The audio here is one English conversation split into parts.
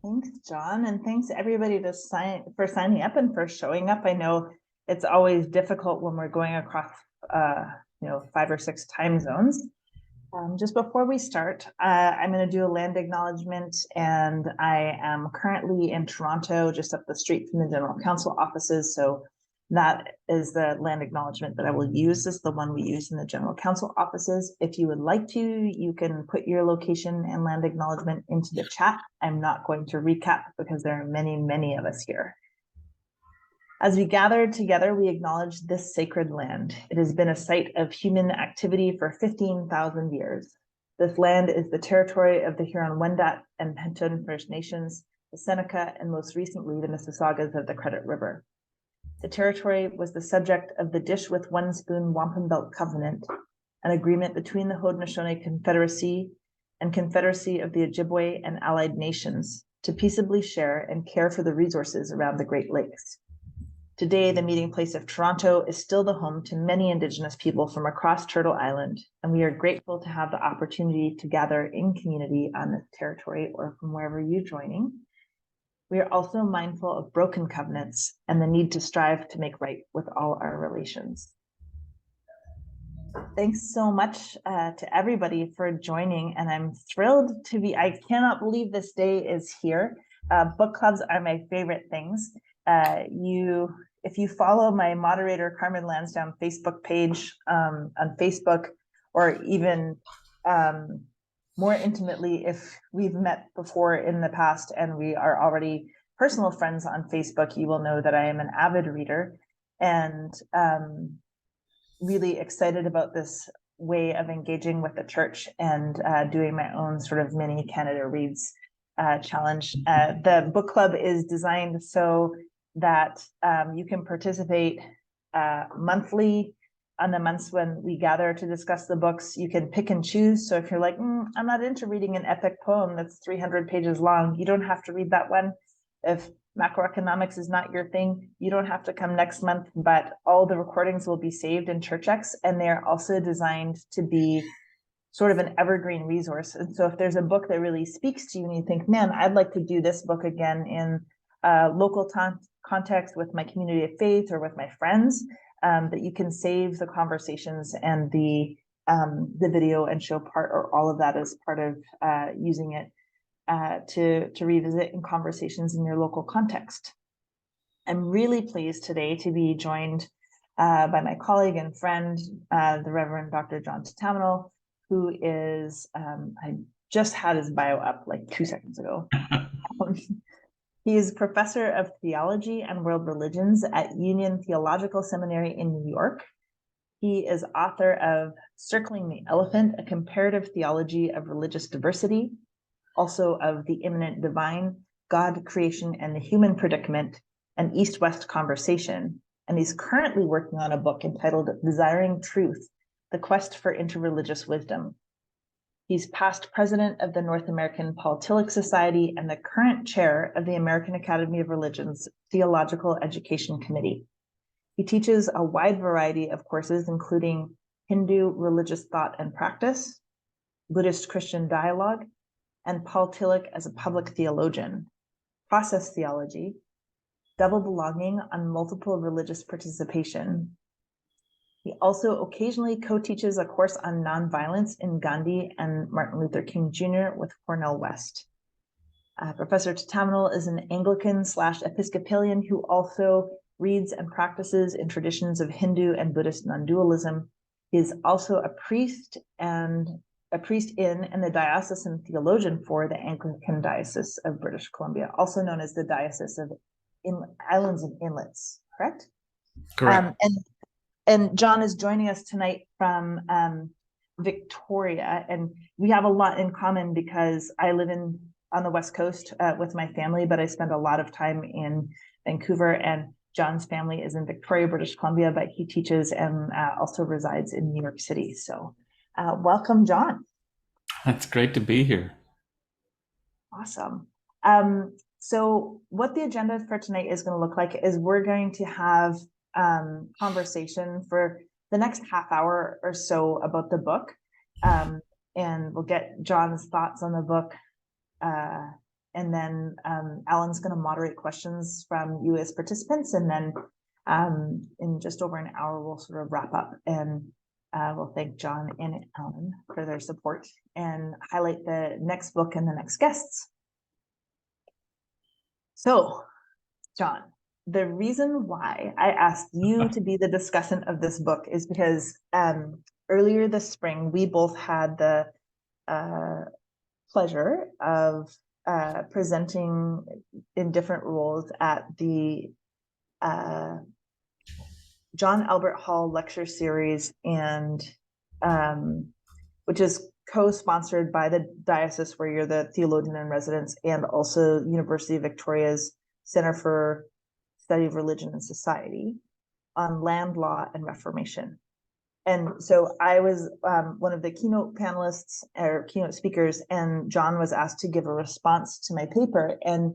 Thanks, John, and thanks everybody for signing up and for showing up. I know it's always difficult when we're going across, 5 or 6 time zones. Just before we start, I'm going to do a land acknowledgement, and I am currently in Toronto, just up the street from the General Council offices. So that is the land acknowledgement that I will use, is the one we use in the General Council offices. If you would like to, you can put your location and land acknowledgement into the chat. I'm not going to recap because there are many, many of us here. As we gather together, we acknowledge this sacred land. It has been a site of human activity for 15,000 years. This land is the territory of the Huron-Wendat and Petun First Nations, the Seneca, and most recently the Mississaugas of the Credit River. The territory was the subject of the Dish with One Spoon Wampum Belt Covenant, an agreement between the Haudenosaunee Confederacy and Confederacy of the Ojibwe and allied nations to peaceably share and care for the resources around the Great Lakes. Today, the meeting place of Toronto is still the home to many Indigenous people from across Turtle Island, and we are grateful to have the opportunity to gather in community on this territory or from wherever you're joining. We are also mindful of broken covenants and the need to strive to make right with all our relations. Thanks so much to everybody for joining, and I'm thrilled to be, I cannot believe this day is here. Book clubs are my favorite things. If you follow my moderator Carmen Lansdowne Facebook page on Facebook, or even more intimately, if we've met before in the past and we are already personal friends on Facebook, you will know that I am an avid reader and really excited about this way of engaging with the church and doing my own sort of mini Canada Reads challenge. The book club is designed so that you can participate monthly. On the months when we gather to discuss the books, you can pick and choose. So if you're like, I'm not into reading an epic poem that's 300 pages long, you don't have to read that one. If macroeconomics is not your thing, you don't have to come next month, but all the recordings will be saved in ChurchX, and they're also designed to be sort of an evergreen resource. And so if there's a book that really speaks to you and you think, man, I'd like to do this book again in local context with my community of faith or with my friends, that you can save the conversations and the video and show part or all of that as part of using it to revisit in conversations in your local context. I'm really pleased today to be joined by my colleague and friend, the Reverend Dr. John Thatamanil, who is, I just had his bio up like 2 seconds ago. He is professor of theology and world religions at Union Theological Seminary in New York. He is author of Circling the Elephant, a comparative theology of religious diversity, also of The Immanent Divine, God, Creation, and the Human Predicament, an East-West Conversation. And he's currently working on a book entitled Desiring Truth, The Quest for Interreligious Wisdom. He's past president of the North American Paultilic Society and the current chair of the American Academy of Religion's Theological Education Committee. He teaches a wide variety of courses, including Hindu religious thought and practice, Buddhist-Christian dialogue, and Paultilic as a public theologian, process theology, double belonging on multiple religious participation. He also occasionally co-teaches a course on nonviolence in Gandhi and Martin Luther King Jr. with Cornell West. Professor Thatamanil is an Anglican/Episcopalian who also reads and practices in traditions of Hindu and Buddhist non-dualism. He is also a priest in and the diocesan theologian for the Anglican Diocese of British Columbia, also known as the Diocese of Islands and Inlets, correct? Correct. And John is joining us tonight from Victoria, and we have a lot in common because I live on the West Coast with my family, but I spend a lot of time in Vancouver, and John's family is in Victoria, British Columbia, but he teaches and also resides in New York City. So welcome, John. It's great to be here. Awesome. So what the agenda for tonight is going to look like is we're going to have conversation for the next half hour or so about the book, and we'll get John's thoughts on the book and then Alan's going to moderate questions from you as participants, and then in just over an hour, we'll sort of wrap up, and we'll thank John and Alan for their support and highlight the next book and the next guests. So, John, the reason why I asked you to be the discussant of this book is because earlier this spring, we both had the pleasure of presenting in different roles at the John Albert Hall lecture series, and which is co-sponsored by the diocese where you're the theologian in residence, and also University of Victoria's Center for Study of Religion and Society, on land law and reformation. And so I was one of the keynote panelists or keynote speakers, and John was asked to give a response to my paper. And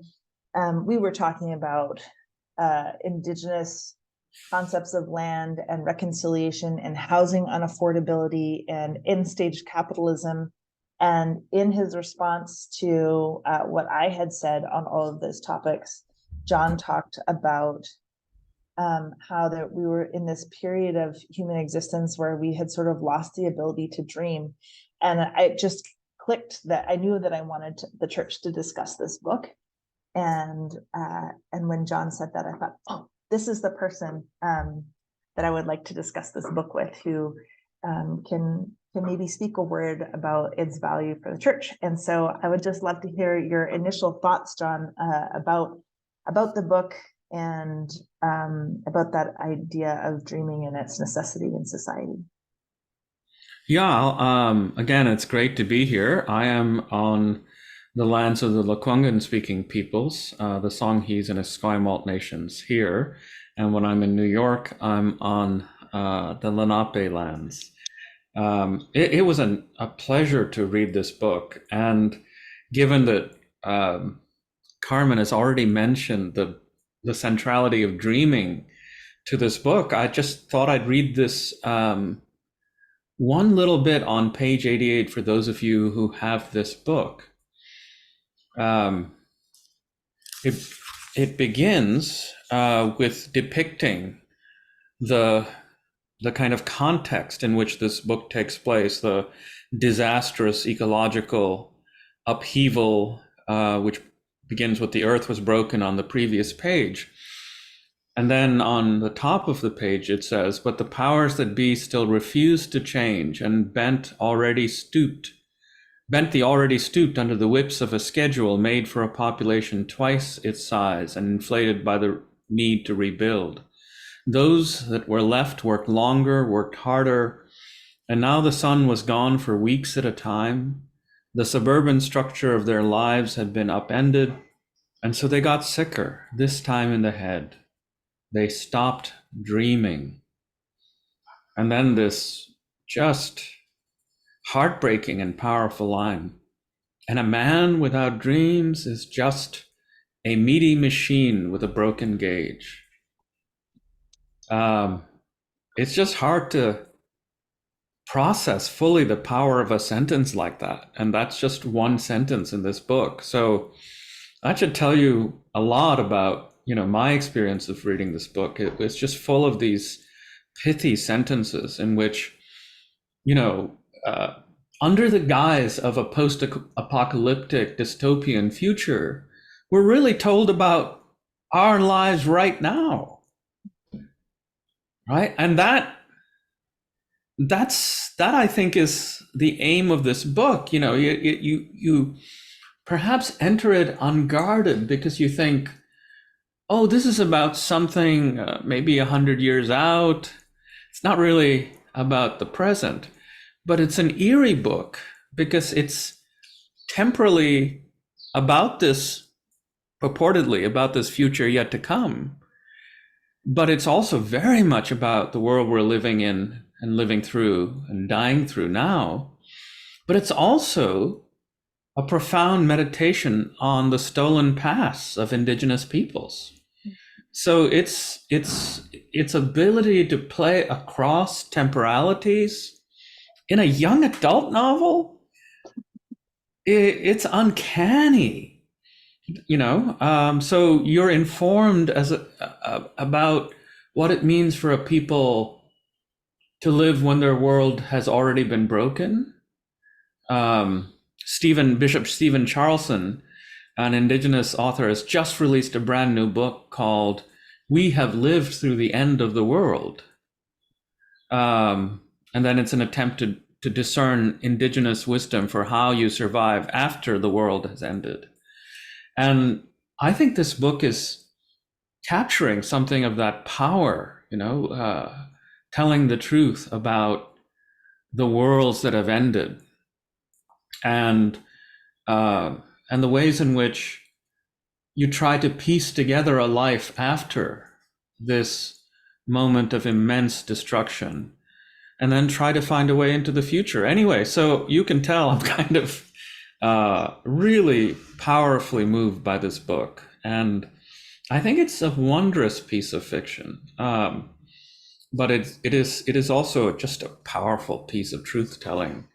we were talking about Indigenous concepts of land and reconciliation and housing unaffordability and end-stage capitalism. And in his response to what I had said on all of those topics, John talked about how that we were in this period of human existence where we had sort of lost the ability to dream. And I just clicked that I knew that I wanted the church to discuss this book. And when John said that, I thought, oh, this is the person that I would like to discuss this book with, who can maybe speak a word about its value for the church. And so I would just love to hear your initial thoughts, John, about the book, and about that idea of dreaming and its necessity in society. Yeah, again, it's great to be here. I am on the lands of the Lekwungen-speaking peoples, the Songhees and Esquimalt nations here. And when I'm in New York, I'm on the Lenape lands. It was a pleasure to read this book. And given that Carmen has already mentioned the centrality of dreaming to this book, I just thought I'd read this one little bit on page 88 for those of you who have this book. It begins with depicting the kind of context in which this book takes place, the disastrous ecological upheaval, which begins with the earth was broken on the previous page. And then on the top of the page, it says, but the powers that be still refused to change and bent the already stooped under the whips of a schedule made for a population twice its size and inflated by the need to rebuild. Those that were left worked longer, worked harder, and now the sun was gone for weeks at a time. The suburban structure of their lives had been upended, and so they got sicker, this time in the head. They stopped dreaming. And then this just heartbreaking and powerful line. And a man without dreams is just a meaty machine with a broken gauge. It's just hard to process fully the power of a sentence like that. And that's just one sentence in this book. So that should tell you a lot about, my experience of reading this book. It's just full of these pithy sentences in which, under the guise of a post-apocalyptic dystopian future, we're really told about our lives right now, right? And that I think is the aim of this book. You perhaps enter it unguarded because you think, oh, this is about something maybe 100 years out. It's not really about the present, but it's an eerie book because it's temporally about this, purportedly about this future yet to come. But it's also very much about the world we're living in and living through and dying through now. But it's also a profound meditation on the stolen past of Indigenous peoples. So its ability to play across temporalities in a young adult novel, it's uncanny. So you're informed about what it means for a people to live when their world has already been broken. Bishop Stephen Charleson, an Indigenous author, has just released a brand new book called "We Have Lived Through the End of the World," and then it's an attempt to discern Indigenous wisdom for how you survive after the world has ended. And I think this book is capturing something of that power, telling the truth about the worlds that have ended, and the ways in which you try to piece together a life after this moment of immense destruction, and then try to find a way into the future. Anyway, so you can tell I'm kind of really powerfully moved by this book, and I think it's a wondrous piece of fiction. But it is also just a powerful piece of truth telling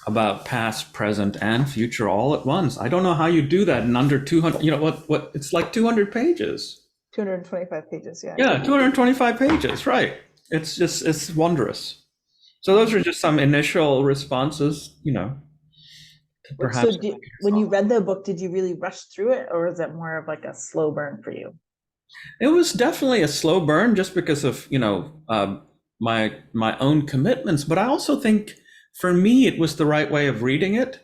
about past, present, and future all at once. I don't know how you do that in under 200. What it's like 200 pages. 225 pages, yeah. Yeah, 225 pages, right? It's wondrous. So those are just some initial responses, perhaps. So when you read the book, did you really rush through it, or is it more of like a slow burn for you? It was definitely a slow burn just because of, my own commitments, but I also think for me it was the right way of reading it.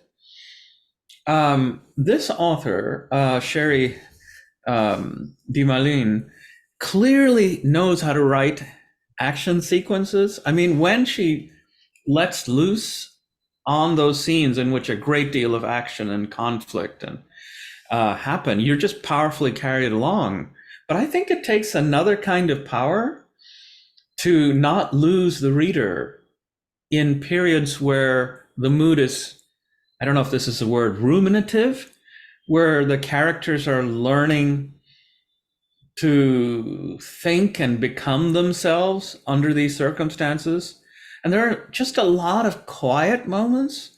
This author, Cheri Dimaline, clearly knows how to write action sequences. I mean, when she lets loose on those scenes in which a great deal of action and conflict and happen, you're just powerfully carried along. But I think it takes another kind of power to not lose the reader in periods where the mood is, I don't know if this is the word, ruminative, where the characters are learning to think and become themselves under these circumstances. And there are just a lot of quiet moments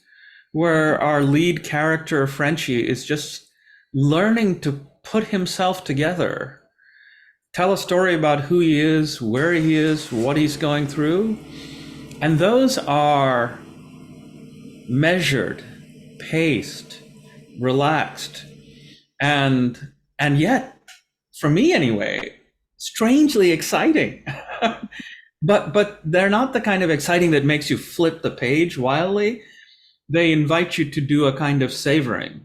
where our lead character, Frenchie, is just learning to put himself together, tell a story about who he is, where he is, what he's going through. And those are measured, paced, relaxed, and yet, for me anyway, strangely exciting. But they're not the kind of exciting that makes you flip the page wildly. They invite you to do a kind of savoring.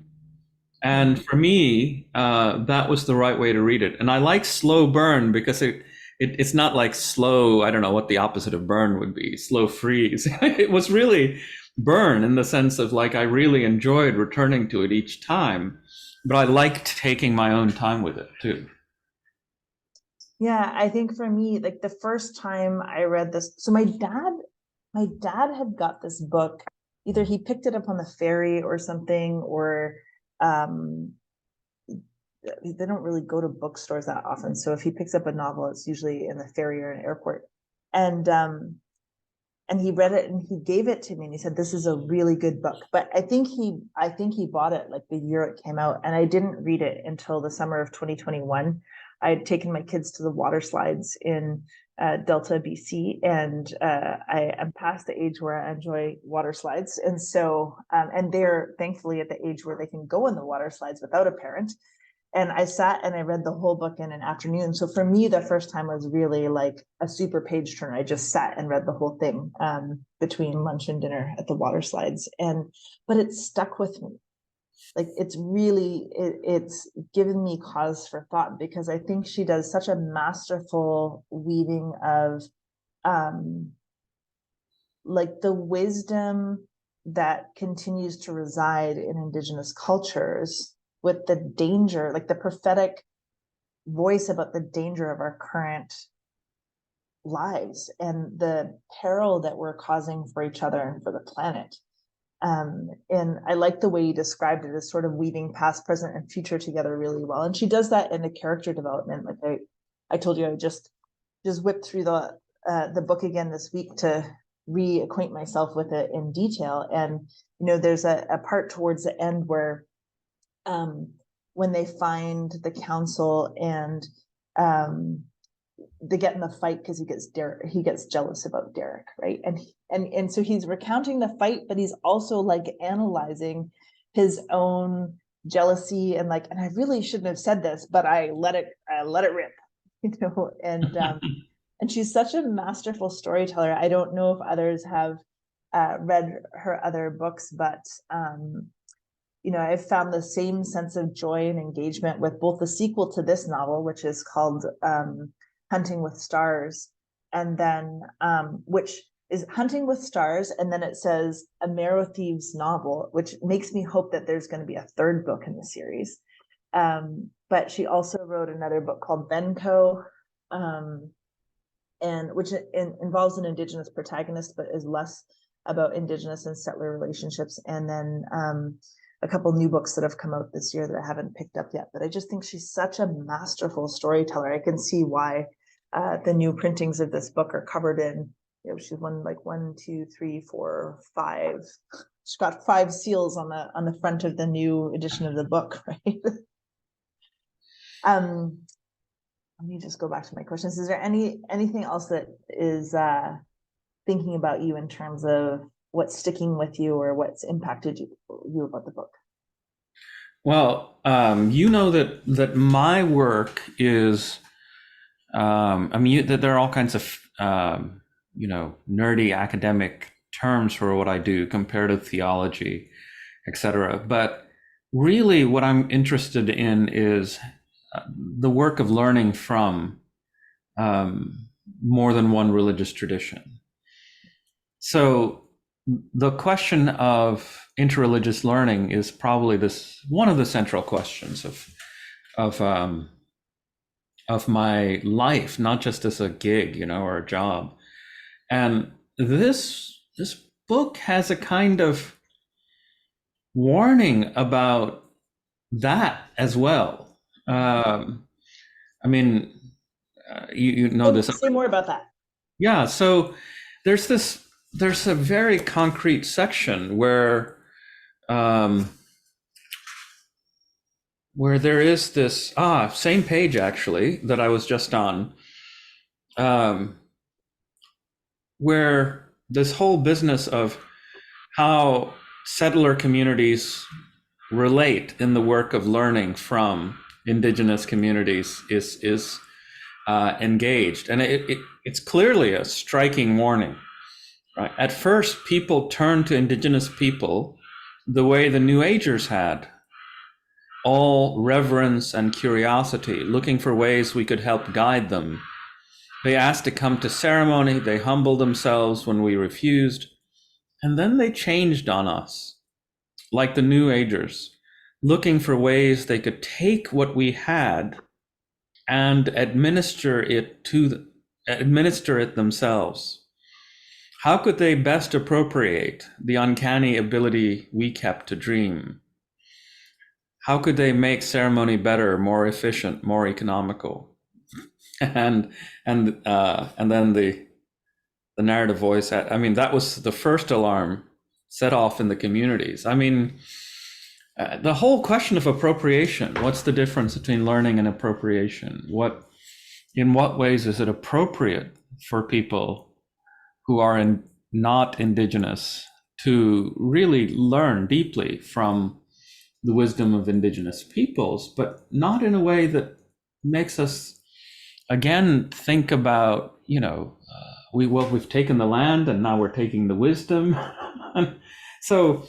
And for me, that was the right way to read it. And I like slow burn because it's not like slow, I don't know what the opposite of burn would be, slow freeze. It was really burn in the sense of like I really enjoyed returning to it each time, but I liked taking my own time with it too. Yeah, I think for me, like the first time I read this, so my dad had got this book, either he picked it up on the ferry or something, or they don't really go to bookstores that often. So if he picks up a novel, it's usually in the ferry or an airport. And he read it and he gave it to me and he said, "This is a really good book." But I think he bought it like the year it came out, and I didn't read it until the summer of 2021. I had taken my kids to the water slides in Delta, BC, and I am past the age where I enjoy water slides. And so, and they're thankfully at the age where they can go in the water slides without a parent. And I sat and I read the whole book in an afternoon. So for me, the first time was really like a super page turner. I just sat and read the whole thing between lunch and dinner at the water slides. But it stuck with me. Like it's given me cause for thought, because I think she does such a masterful weaving of like the wisdom that continues to reside in Indigenous cultures, with the danger, like the prophetic voice about the danger of our current lives and the peril that we're causing for each other and for the planet. And I like the way you described it as sort of weaving past, present, and future together really well. And she does that in the character development. Like I told you, I just whipped through the book again this week to reacquaint myself with it in detail. And there's a part towards the end where when they find the council and they get in the fight because he gets jealous about Derek, right? And so he's recounting the fight, but he's also like analyzing his own jealousy and like, and I really shouldn't have said this, but I let it rip, and she's such a masterful storyteller. I don't know if others have read her other books, but I've found the same sense of joy and engagement with both the sequel to this novel, which is called Hunting with Stars, and then which is Hunting with Stars, and then it says a Marrow Thieves novel, which makes me hope that there's going to be a third book in the series. But she also wrote another book called Benko, and which involves an Indigenous protagonist, but is less about Indigenous and settler relationships. And then a couple new books that have come out this year that I haven't picked up yet. But I just think she's such a masterful storyteller. I can see why the new printings of this book are covered in, she's won like 1, 2, 3, 4, 5. She's got 5 seals on the front of the new edition of the book, right? Let me just go back to my questions. Is there anything else that is thinking about you in terms of what's sticking with you or what's impacted you about the book? Well, that my work is, that there are all kinds of, nerdy academic terms for what I do, comparative theology, etc. But really what I'm interested in is the work of learning from more than one religious tradition. So the question of interreligious learning is probably one of the central questions of my life, not just as a gig, or a job. And this book has a kind of warning about that as well. You know this. Say more about that. Yeah. So there's a very concrete section where there is this same page actually that I was just on, where this whole business of how settler communities relate in the work of learning from Indigenous communities is engaged, and it's clearly a striking warning. Right. At first, people turned to Indigenous people the way the New Agers had, all reverence and curiosity, looking for ways we could help guide them. They asked to come to ceremony, they humbled themselves when we refused, and then they changed on us, like the New Agers, looking for ways they could take what we had and administer it themselves. How could they best appropriate the uncanny ability we kept to dream? How could they make ceremony better, more efficient, more economical? And then the narrative voice, that was the first alarm set off in the communities. The whole question of appropriation, what's the difference between learning and appropriation? In what ways is it appropriate for people who are not Indigenous to really learn deeply from the wisdom of Indigenous peoples, but not in a way that makes us, again, think about, we've taken the land and now we're taking the wisdom. So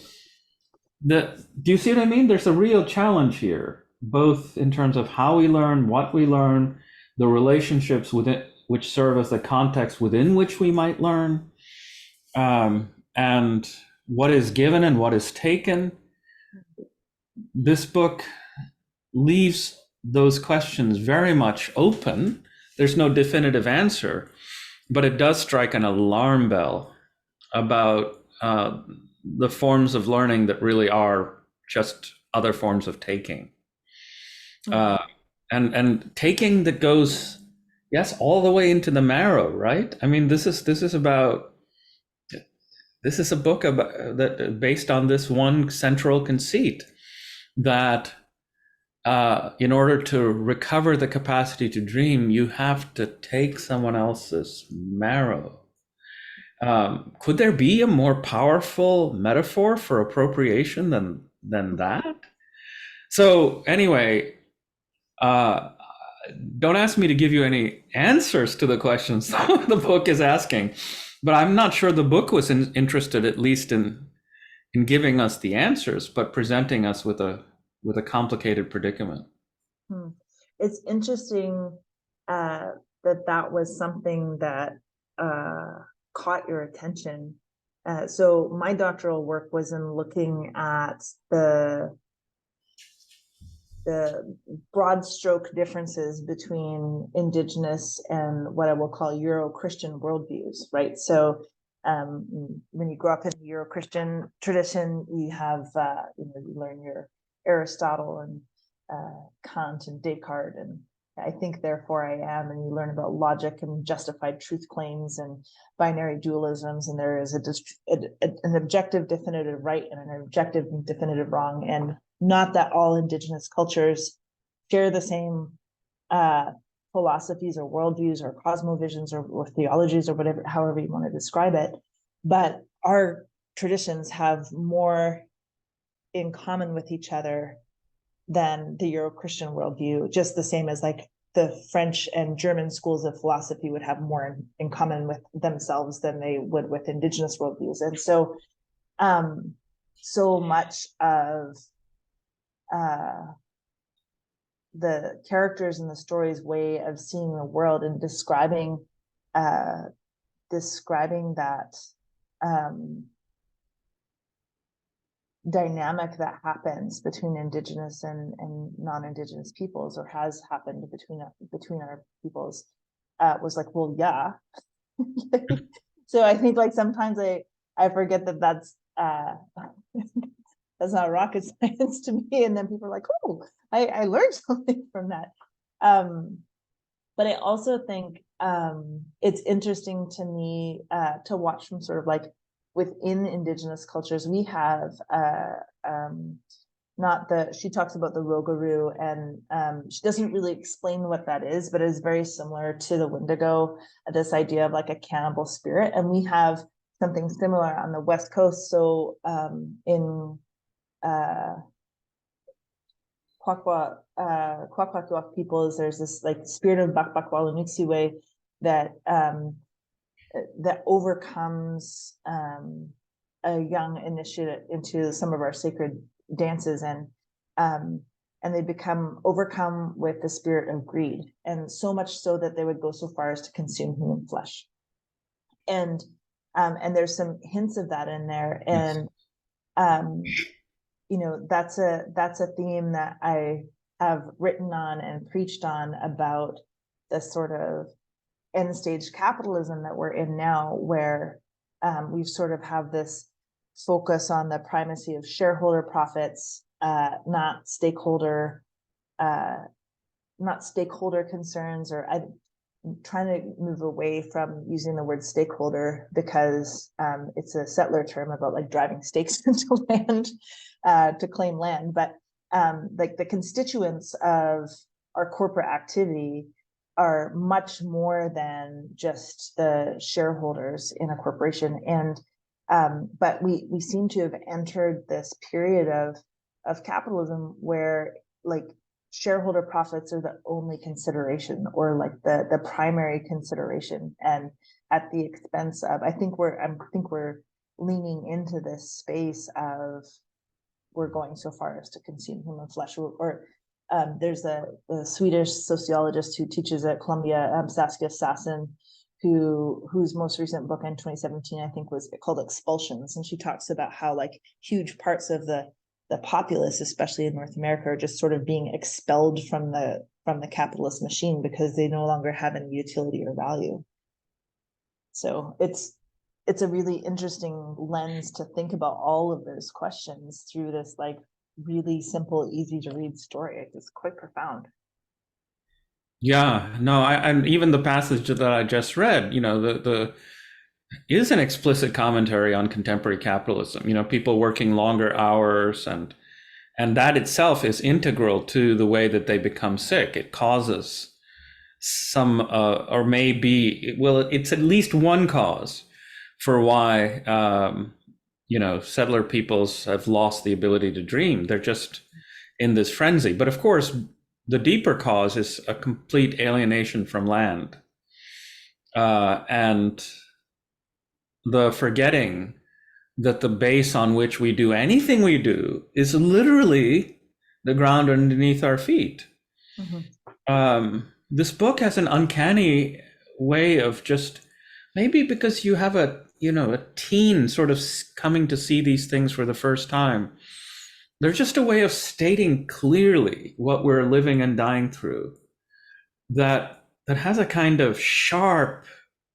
do you see what I mean? There's a real challenge here, both in terms of how we learn, what we learn, the relationships within which serve as the context within which we might learn, and what is given and what is taken. This book leaves those questions very much open. There's no definitive answer, but it does strike an alarm bell about the forms of learning that really are just other forms of taking. And taking that goes, yes, all the way into the marrow, right? This is a book about that based on this one central conceit that in order to recover the capacity to dream, you have to take someone else's marrow. Could there be a more powerful metaphor for appropriation than that? So anyway, don't ask me to give you any answers to the questions the book is asking, but I'm not sure the book was interested, at least in giving us the answers, but presenting us with a complicated predicament. It's interesting that was something that caught your attention. So my doctoral work was in looking at the broad stroke differences between Indigenous and what I will call Euro-Christian worldviews, right? So when you grow up in the Euro-Christian tradition, you have, you learn your Aristotle and Kant and Descartes, and I think therefore I am, and you learn about logic and justified truth claims and binary dualisms, and there is an objective definitive right and an objective definitive wrong, and not that all Indigenous cultures share the same philosophies or worldviews or cosmovisions or theologies or whatever, however you want to describe it, but our traditions have more in common with each other than the Euro-Christian worldview, just the same as like the French and German schools of philosophy would have more in common with themselves than they would with Indigenous worldviews. And so, so much of the characters in the story's way of seeing the world and describing that dynamic that happens between Indigenous and non-Indigenous peoples, or has happened between our peoples, was like, well, yeah. So I think like sometimes I forget that's that's not rocket science to me, and then people are like, oh, I learned something from that. But I also think it's interesting to me to watch from sort of like within Indigenous cultures. We have she talks about the Rogaroo, and she doesn't really explain what that is, but it is very similar to the Wendigo, this idea of like a cannibal spirit. And we have something similar on the West Coast. So in Kwakwaka'wakw peoples, there's this like spirit of Bakbakwalanixiwe that that overcomes a young initiate into some of our sacred dances, and they become overcome with the spirit of greed, and so much so that they would go so far as to consume human flesh. And there's some hints of that in there, and you know, that's a theme that I have written on and preached on, about the sort of end stage capitalism that we're in now, where we've sort of have this focus on the primacy of shareholder profits, not stakeholder concerns. Or I'm trying to move away from using the word stakeholder, because it's a settler term about like driving stakes into land to claim land. But like the constituents of our corporate activity are much more than just the shareholders in a corporation. And but we seem to have entered this period of capitalism where like shareholder profits are the only consideration, or like the primary consideration, and at the expense of, I think we're leaning into this space of, we're going so far as to consume human flesh. Or there's a Swedish sociologist who teaches at Columbia, Saskia Sassen, whose most recent book in 2017, I think, was called Expulsions. And she talks about how like huge parts of the populace, especially in North America, are just sort of being expelled from the capitalist machine because they no longer have any utility or value. So it's a really interesting lens to think about all of those questions through this like really simple, easy to read story. It's quite profound. Yeah, no, and even the passage that I just read, you know, the is an explicit commentary on contemporary capitalism. You know, people working longer hours and And that itself is integral to the way that they become sick. It causes some, or maybe, well, it's at least one cause for why, settler peoples have lost the ability to dream. They're just in this frenzy. But of course, the deeper cause is a complete alienation from land, and the forgetting that the base on which we do anything we do is literally the ground underneath our feet. This book has an uncanny way of just, maybe because you have a teen sort of coming to see these things for the first time, there's just a way of stating clearly what we're living and dying through that has a kind of sharp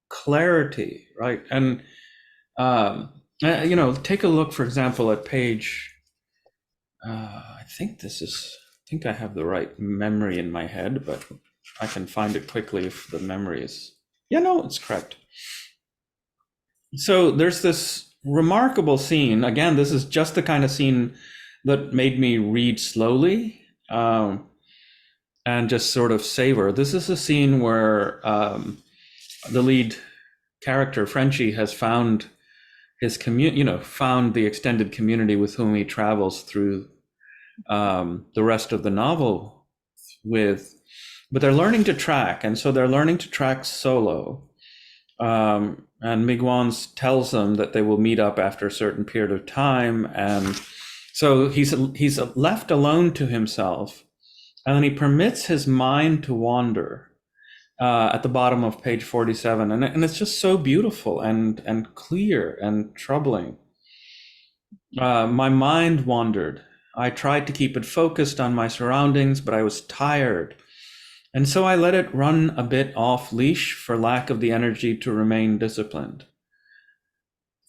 clarity, right? And take a look, for example, at page, I think I have the right memory in my head, but I can find it quickly if the memory is, it's correct. So there's this remarkable scene. Again, this is just the kind of scene that made me read slowly and just sort of savor. This is a scene where the lead character, Frenchie, has found his found the extended community with whom he travels through the rest of the novel with, but they're learning to track, and so they're learning to track solo. And Miguans tells them that they will meet up after a certain period of time, and so he's left alone to himself, and then he permits his mind to wander at the bottom of page 47, and it's just so beautiful and clear and troubling. My mind wandered. I tried to keep it focused on my surroundings, but I was tired. And so I let it run a bit off leash for lack of the energy to remain disciplined.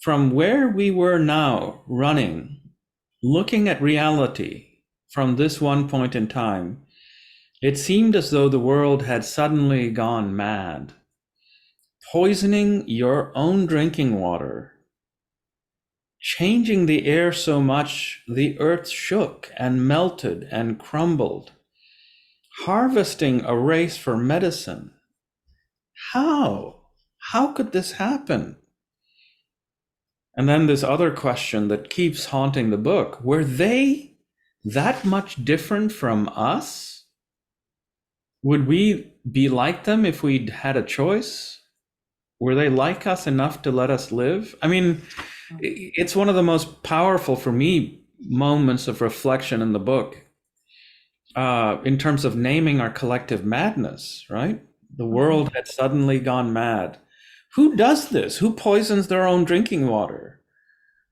From where we were now, running, looking at reality from this one point in time, it seemed as though the world had suddenly gone mad, poisoning your own drinking water, changing the air so much the earth shook and melted and crumbled, harvesting a race for medicine. How could this happen? And then this other question that keeps haunting the book: were they that much different from us? Would we be like them if we'd had a choice? Were they like us enough to let us live? I mean, it's one of the most powerful, for me, moments of reflection in the book, in terms of naming our collective madness, right? The world had suddenly gone mad. Who does this? Who poisons their own drinking water?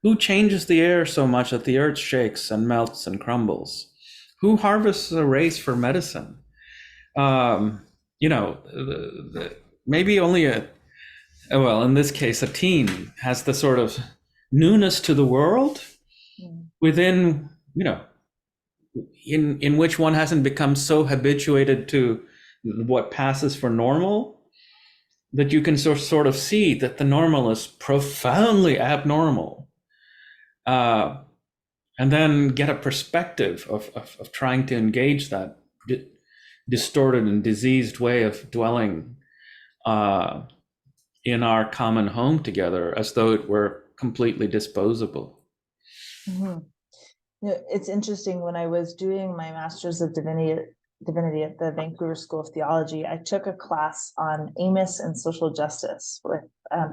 Who changes the air so much that the earth shakes and melts and crumbles? Who harvests a race for medicine? Maybe only in this case, a teen has the sort of newness to the world within, in which one hasn't become so habituated to what passes for normal that you can sort of see that the normal is profoundly abnormal, and then get a perspective of trying to engage that distorted and diseased way of dwelling in our common home together as though it were completely disposable. It's interesting, when I was doing my Master's of Divinity at the Vancouver School of Theology, I took a class on Amos and social justice with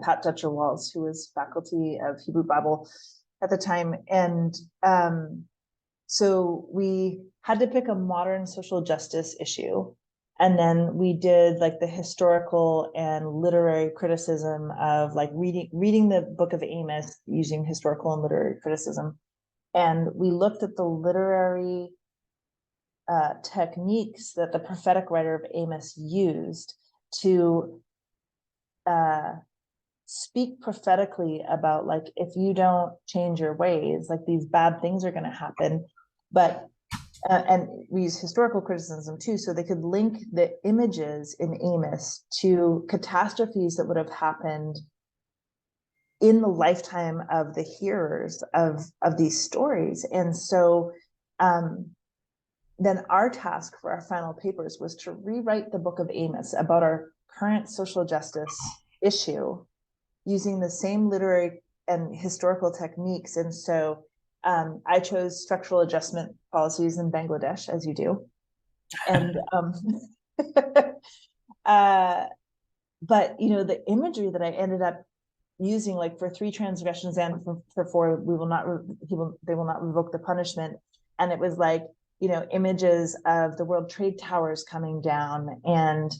Pat Dutcher-Walls, who was faculty of Hebrew Bible at the time. And so we had to pick a modern social justice issue. And then we did like the historical and literary criticism of like reading the book of Amos using historical and literary criticism. And we looked at the literary techniques that the prophetic writer of Amos used to speak prophetically about, like, if you don't change your ways, like these bad things are going to happen. But and we use historical criticism too, so they could link the images in Amos to catastrophes that would have happened in the lifetime of the hearers of these stories. And so then our task for our final papers was to rewrite the Book of Amos about our current social justice issue using the same literary and historical techniques. And so I chose structural adjustment policies in Bangladesh, as you do. And but the imagery that I ended up using, like for 3 transgressions and for 4, they will not revoke the punishment. And it was like, images of the World Trade Towers coming down, and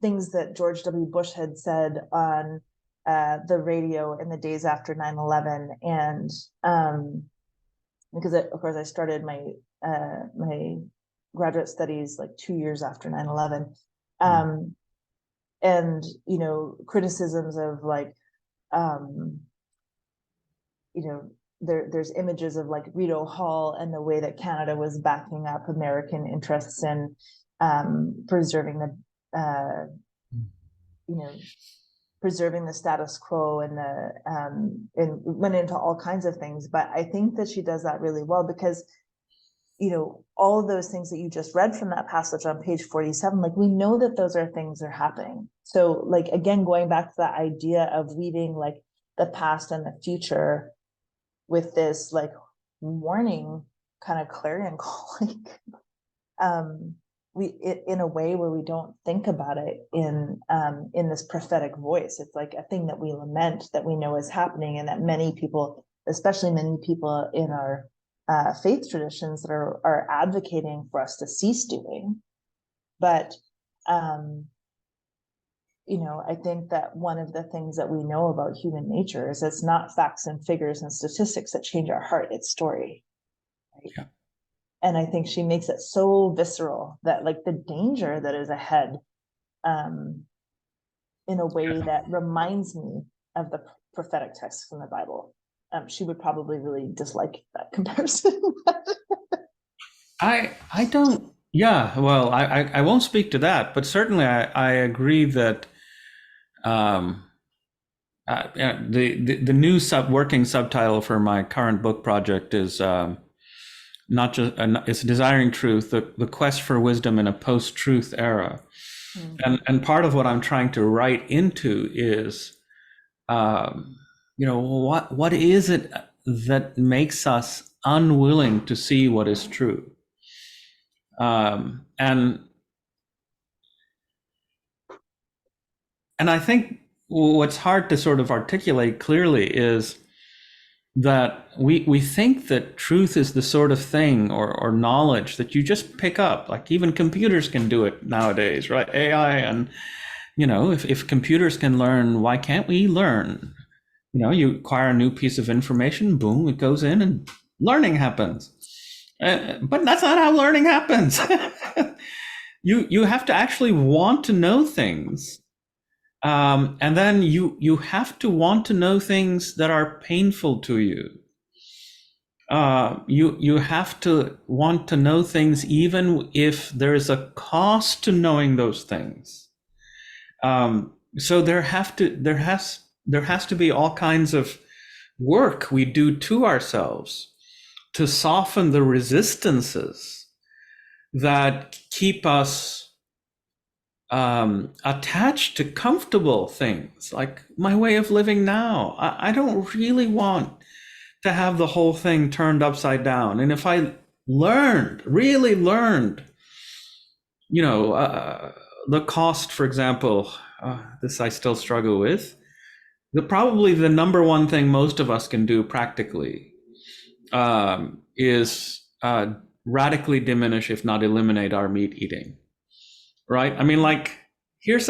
things that George W. Bush had said on the radio in the days after 9/11. And because of course I started my graduate studies like 2 years after 9/11. And criticisms of like there's images of like Rideau Hall and the way that Canada was backing up American interests in preserving the preserving the status quo, and and went into all kinds of things. But I think that she does that really well, because all of those things that you just read from that passage on page 47, like we know that those are things that are happening. So like, again, going back to that idea of weaving like the past and the future with this like warning kind of clarion call, in a way where we don't think about it in this prophetic voice. It's like a thing that we lament, that we know is happening, and that many people, especially many people in our faith traditions, that are advocating for us to cease doing. But I think that one of the things that we know about human nature is it's not facts and figures and statistics that change our heart, it's story. Right? Yeah. And I think she makes it so visceral that like the danger that is ahead, in a way that reminds me of the prophetic text from the Bible. She would probably really dislike that comparison. I don't. Yeah, well, I won't speak to that, but certainly I agree that the new working subtitle for my current book project is not just it's desiring truth, the quest for wisdom in a post-truth era. Mm-hmm. And part of what I'm trying to write into is what is it that makes us unwilling to see what is true? And I think what's hard to sort of articulate clearly is that we think that truth is the sort of thing or knowledge that you just pick up. Like even computers can do it nowadays, right? AI, and if computers can learn, why can't we learn? You acquire a new piece of information, boom, it goes in and learning happens. But that's not how learning happens. You have to actually want to know things. And then you have to want to know things that are painful to you. You have to want to know things even if there is a cost to knowing those things. So there has to be all kinds of work we do to ourselves to soften the resistances that keep us attached to comfortable things, like my way of living now. I don't really want to have the whole thing turned upside down. And if I really learned, the cost, for example, this I still struggle with, probably the number one thing most of us can do practically is radically diminish, if not eliminate, our meat eating. Right? I mean, like, here's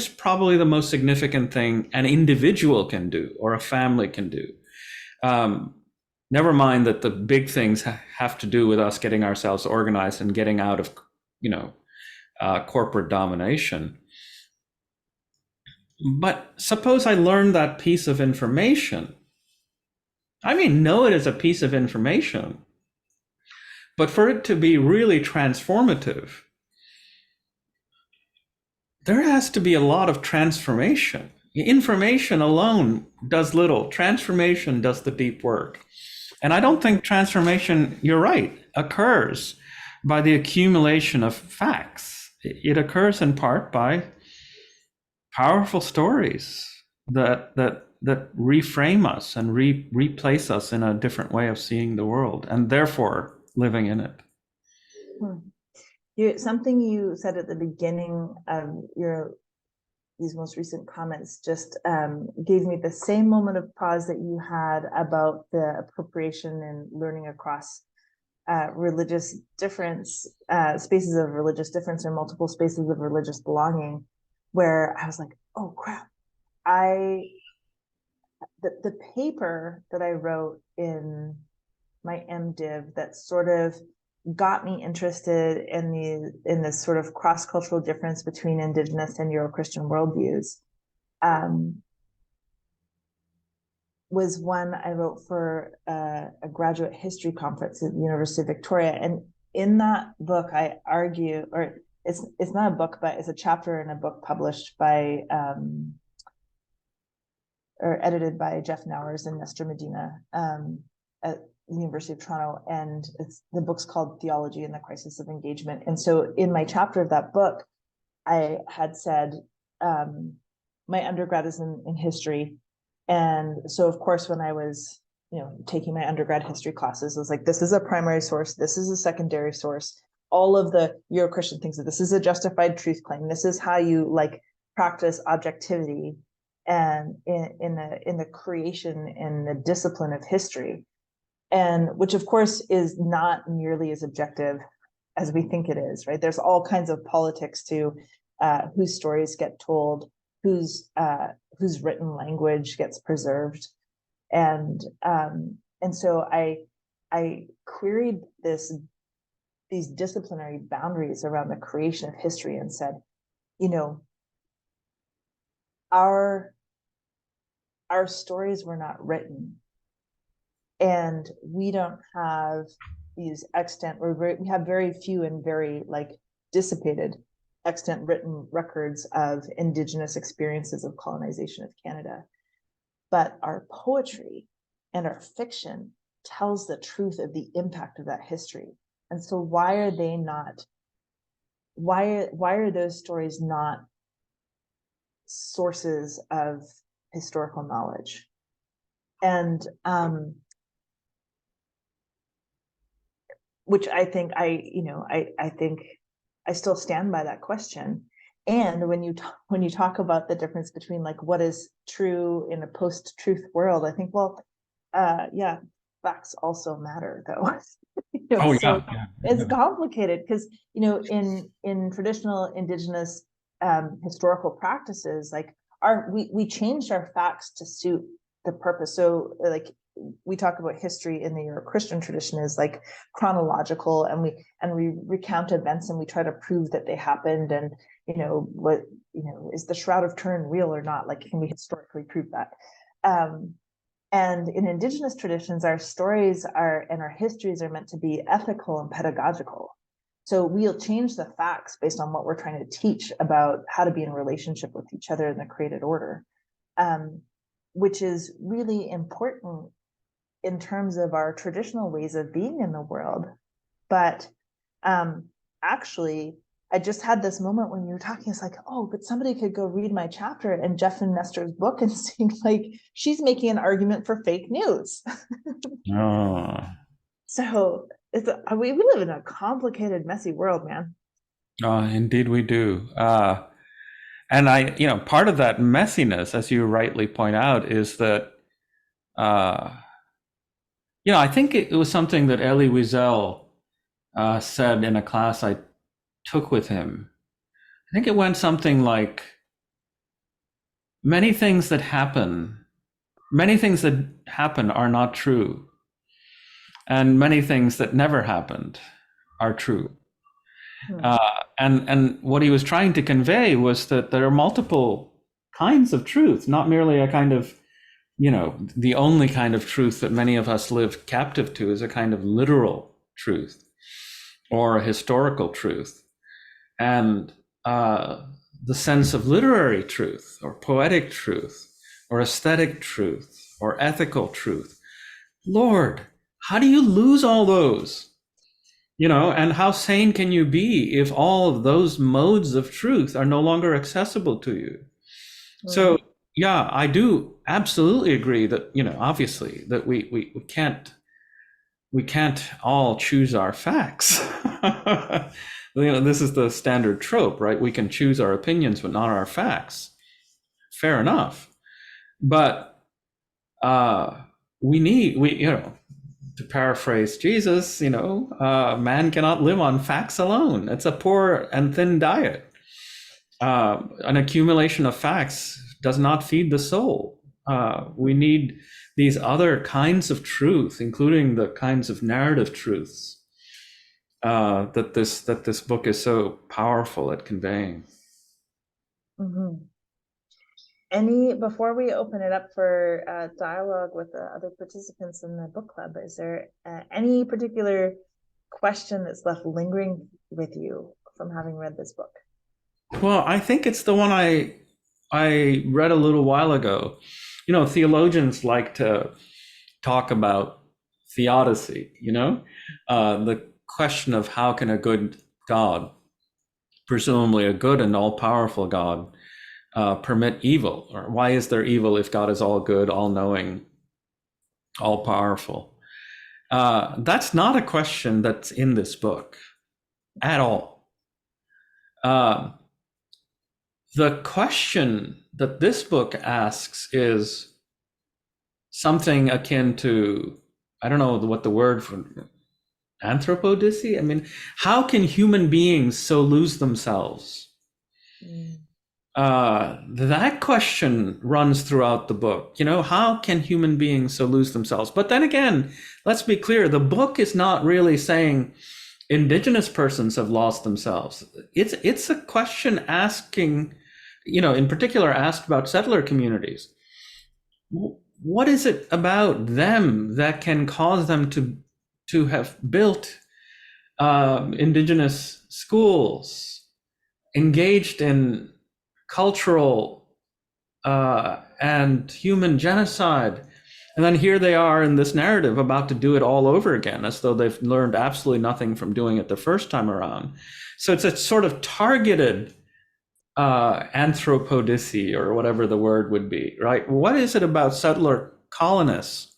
probably the most significant thing an individual can do or a family can do. Never mind that the big things have to do with us getting ourselves organized and getting out of, corporate domination. But suppose I learned that piece of information. I may know it as a piece of information, but for it to be really transformative, there has to be a lot of transformation. Information alone does little. Transformation does the deep work. And I don't think transformation, you're right, occurs by the accumulation of facts. It occurs in part by powerful stories that reframe us and replace us in a different way of seeing the world, and therefore living in it. Something you said at the beginning of these most recent comments just gave me the same moment of pause that you had about the appropriation and learning across religious difference, spaces of religious difference, or multiple spaces of religious belonging, where I was like, oh crap, the paper that I wrote in my MDiv that sort of got me interested in this sort of cross-cultural difference between Indigenous and Euro-Christian worldviews was one I wrote for a graduate history conference at the University of Victoria. And in that book, I argue, or it's not a book, but it's a chapter in a book published by or edited by Jeff Nowers and Nestor Medina at the University of Toronto. And the book's called Theology and the Crisis of Engagement. And so in my chapter of that book, I had said, my undergrad is in history. And so, of course, when I was, taking my undergrad history classes, I was like, this is a primary source, this is a secondary source, all of the Euro-Christian things, that this is a justified truth claim, this is how you practice objectivity and in the creation and the discipline of history, and which of course is not nearly as objective as we think it is, right? There's all kinds of politics to whose stories get told, whose written language gets preserved, and so I queried these disciplinary boundaries around the creation of history and said, our stories were not written, and we don't have these extant, we have very few and very dissipated extant written records of Indigenous experiences of colonization of Canada. But our poetry and our fiction tells the truth of the impact of that history. And so why are those stories not sources of historical knowledge? And which I think I think I still stand by that question. And when you talk about the difference between what is true in a post-truth world, I think, yeah, facts also matter, though. So it's complicated because in traditional Indigenous historical practices, we changed our facts to suit the purpose. So we talk about history in the Euro-Christian tradition is chronological, and we recount events and we try to prove that they happened, and is the Shroud of Turin real or not? Can we historically prove that? And in Indigenous traditions, our stories and our histories are meant to be ethical and pedagogical. So we'll change the facts based on what we're trying to teach about how to be in relationship with each other in the created order, which is really important in terms of our traditional ways of being in the world. But actually, I just had this moment when you were talking, it's but somebody could go read my chapter and Jeff and Nestor's book and see she's making an argument for fake news. So we live in a complicated, messy world, man. Indeed we do. And part of that messiness, as you rightly point out, is that I think it was something that Elie Wiesel said in a class I took with him. I think it went something like, many things that happen are not true, and many things that never happened are true. And what he was trying to convey was that there are multiple kinds of truth, not merely a kind of, the only kind of truth that many of us live captive to is a kind of literal truth or a historical truth. And the sense of literary truth or poetic truth or aesthetic truth or ethical truth. Lord, how do you lose all those? And how sane can you be if all of those modes of truth are no longer accessible to you? So, yeah, I do absolutely agree that, obviously that we can't all choose our facts. This is the standard trope, right? We can choose our opinions, but not our facts. Fair enough. But to paraphrase Jesus, man cannot live on facts alone. It's a poor and thin diet. An accumulation of facts does not feed the soul. We need these other kinds of truth, including the kinds of narrative truths that this book is so powerful at conveying. Before we open it up for dialogue with the other participants in the book club, is there any particular question that's left lingering with you from having read this book? Well, I think it's the one I read a little while ago. Theologians like to talk about theodicy, the question of how can a good God, presumably a good and all-powerful God, permit evil? Or why is there evil if God is all good, all-knowing, all-powerful? That's not a question that's in this book at all. The question that this book asks is something akin to, I don't know what the word for anthropodicy. I mean, how can human beings so lose themselves? That question runs throughout the book. How can human beings so lose themselves? But then again, let's be clear, the book is not really saying indigenous persons have lost themselves. It's a question asking, in particular asked about settler communities. What is it about them that can cause them to have built indigenous schools, engaged in cultural and human genocide? And then here they are in this narrative about to do it all over again, as though they've learned absolutely nothing from doing it the first time around. So it's a sort of targeted anthropodicy, or whatever the word would be, right? What is it about settler colonists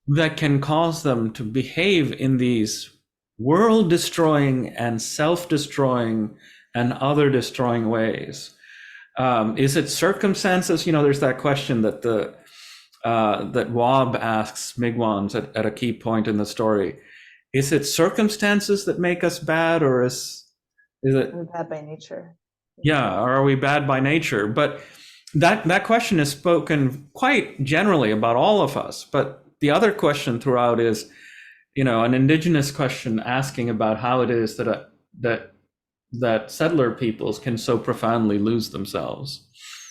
that can cause them to behave in these world-destroying and self-destroying and other-destroying ways? Is it circumstances? There's that question that that Wab asks Migwans at a key point in the story. Is it circumstances that make us bad, or is it we're bad by nature? Yeah, or are we bad by nature? But that question is spoken quite generally about all of us. But the other question throughout is, an indigenous question asking about how it is that settler peoples can so profoundly lose themselves,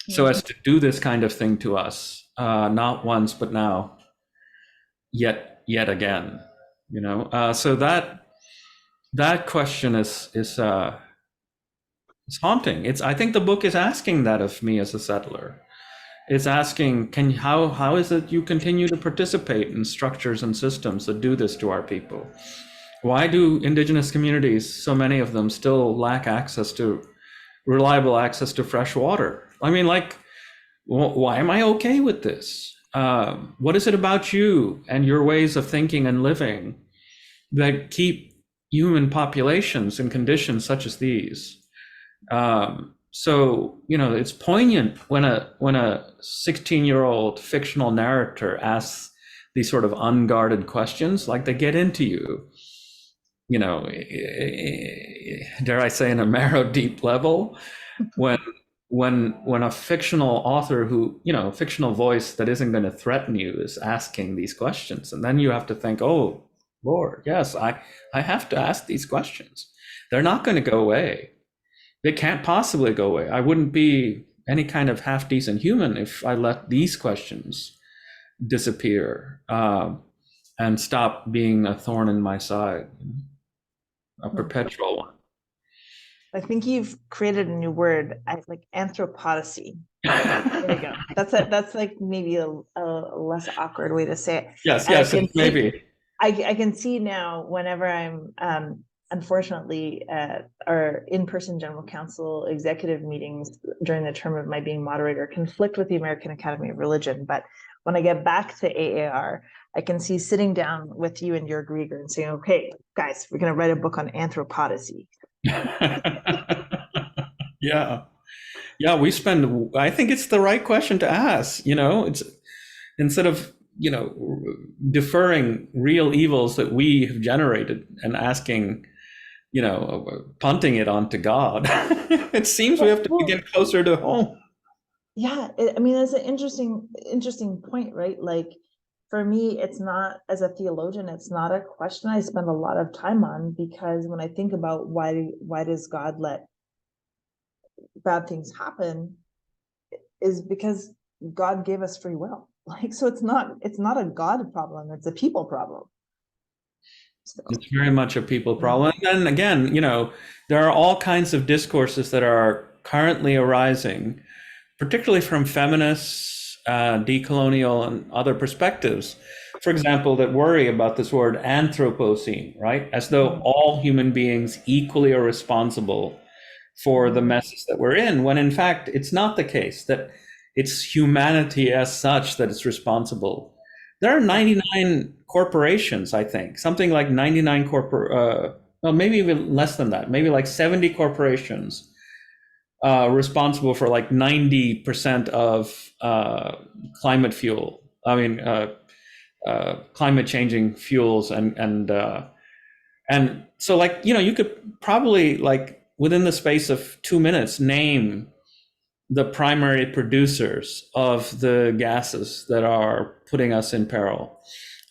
so as to do this kind of thing to us, not once but now, yet again. So that question is haunting. I think the book is asking that of me as a settler. It's asking, how is it you continue to participate in structures and systems that do this to our people? Why do indigenous communities, so many of them, still lack reliable access to fresh water? I mean, why am I okay with this? What is it about you and your ways of thinking and living that keep human populations in conditions such as these? So it's poignant when a 16-year-old fictional narrator asks these sort of unguarded questions, like they get into you, dare I say, in a marrow deep level, when a fictional author fictional voice that isn't going to threaten you is asking these questions. And then you have to think, oh Lord, yes, I have to ask these questions. They're not going to go away. They can't possibly go away. I wouldn't be any kind of half-decent human if I let these questions disappear and stop being a thorn in my side, a perpetual one. I think you've created a new word, like anthropodicy. There you go. That's like maybe a less awkward way to say it. Yes, maybe. I can see now whenever I'm unfortunately our in-person general council executive meetings during the term of my being moderator conflict with the American Academy of Religion. But when I get back to AAR, I can see sitting down with you and Jörg Rieger and saying, okay, guys, we're going to write a book on anthropodicy. Yeah. Yeah, I think it's the right question to ask, it's instead of, deferring real evils that we have generated and asking, punting it onto God. It seems we have to begin closer to home. Yeah, I mean, it's an interesting point, right? Like, for me, it's not, as a theologian, it's not a question I spend a lot of time on, because when I think about why does God let bad things happen, is because God gave us free will. Like, so it's not a God problem, it's a people problem. So, it's very much a people problem. And then again, there are all kinds of discourses that are currently arising, particularly from feminists, decolonial, and other perspectives, for example, that worry about this word Anthropocene, right? As though all human beings equally are responsible for the messes that we're in, when in fact it's not the case, that it's humanity as such that is responsible. There are 99 corporations, I think, something like 99 well, maybe even less than that, maybe like 70 corporations responsible for like 90% of climate fuel. I mean, climate changing fuels, and so, like, you could probably, like, within the space of 2 minutes, name the primary producers of the gases that are putting us in peril,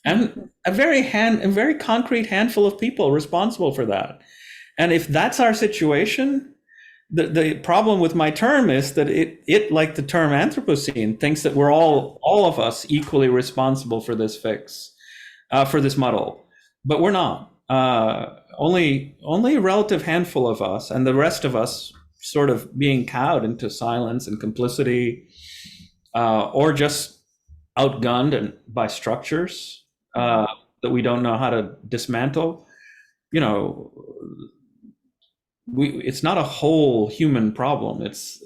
and a very concrete handful of people responsible for that. And if that's our situation, the problem with my term is that it like the term Anthropocene thinks that we're all of us equally responsible for this fix, for this muddle, but we're not. Only a relative handful of us, and the rest of us sort of being cowed into silence and complicity, or just outgunned and by structures that we don't know how to dismantle. It's not a whole human problem. This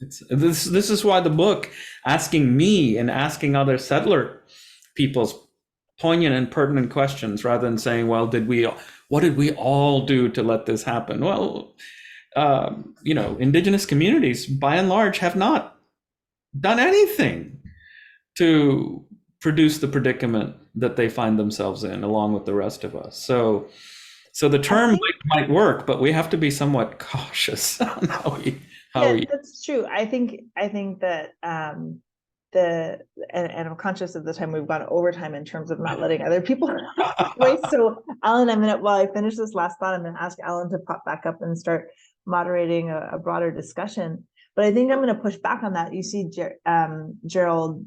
is why the book, asking me and asking other settler people's poignant and pertinent questions, rather than saying, well, what did we all do to let this happen? Well, indigenous communities by and large have not done anything to produce the predicament that they find themselves in, along with the rest of us. So the term might work, but we have to be somewhat cautious on how we. That's true. I think that and I'm conscious of the time we've gone overtime in terms of not letting other people wait. So, Alan, while I finish this last thought, I'm going to ask Alan to pop back up and start moderating a broader discussion. But I think I'm going to push back on that. You see, Gerald,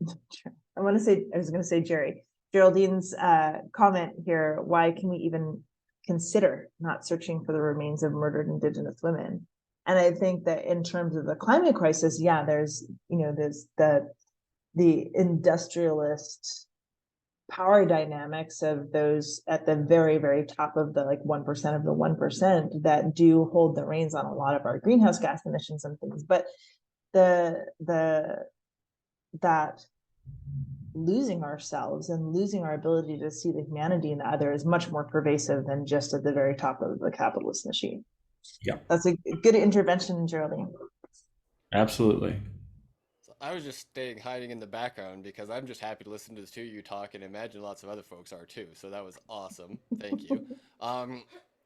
I was going to say Jerry, Geraldine's comment here. Why can we even consider not searching for the remains of murdered Indigenous women? And I think that in terms of the climate crisis, there's the industrialist power dynamics of those at the very, very top of the 1% of the 1% that do hold the reins on a lot of our greenhouse gas emissions and things. But that losing ourselves and losing our ability to see the humanity in the other is much more pervasive than just at the very top of the capitalist machine. Yeah, that's a good intervention, Geraldine. Absolutely. So I was just staying hiding in the background because I'm just happy to listen to the two of you talk, and imagine lots of other folks are too. So that was awesome. Thank you.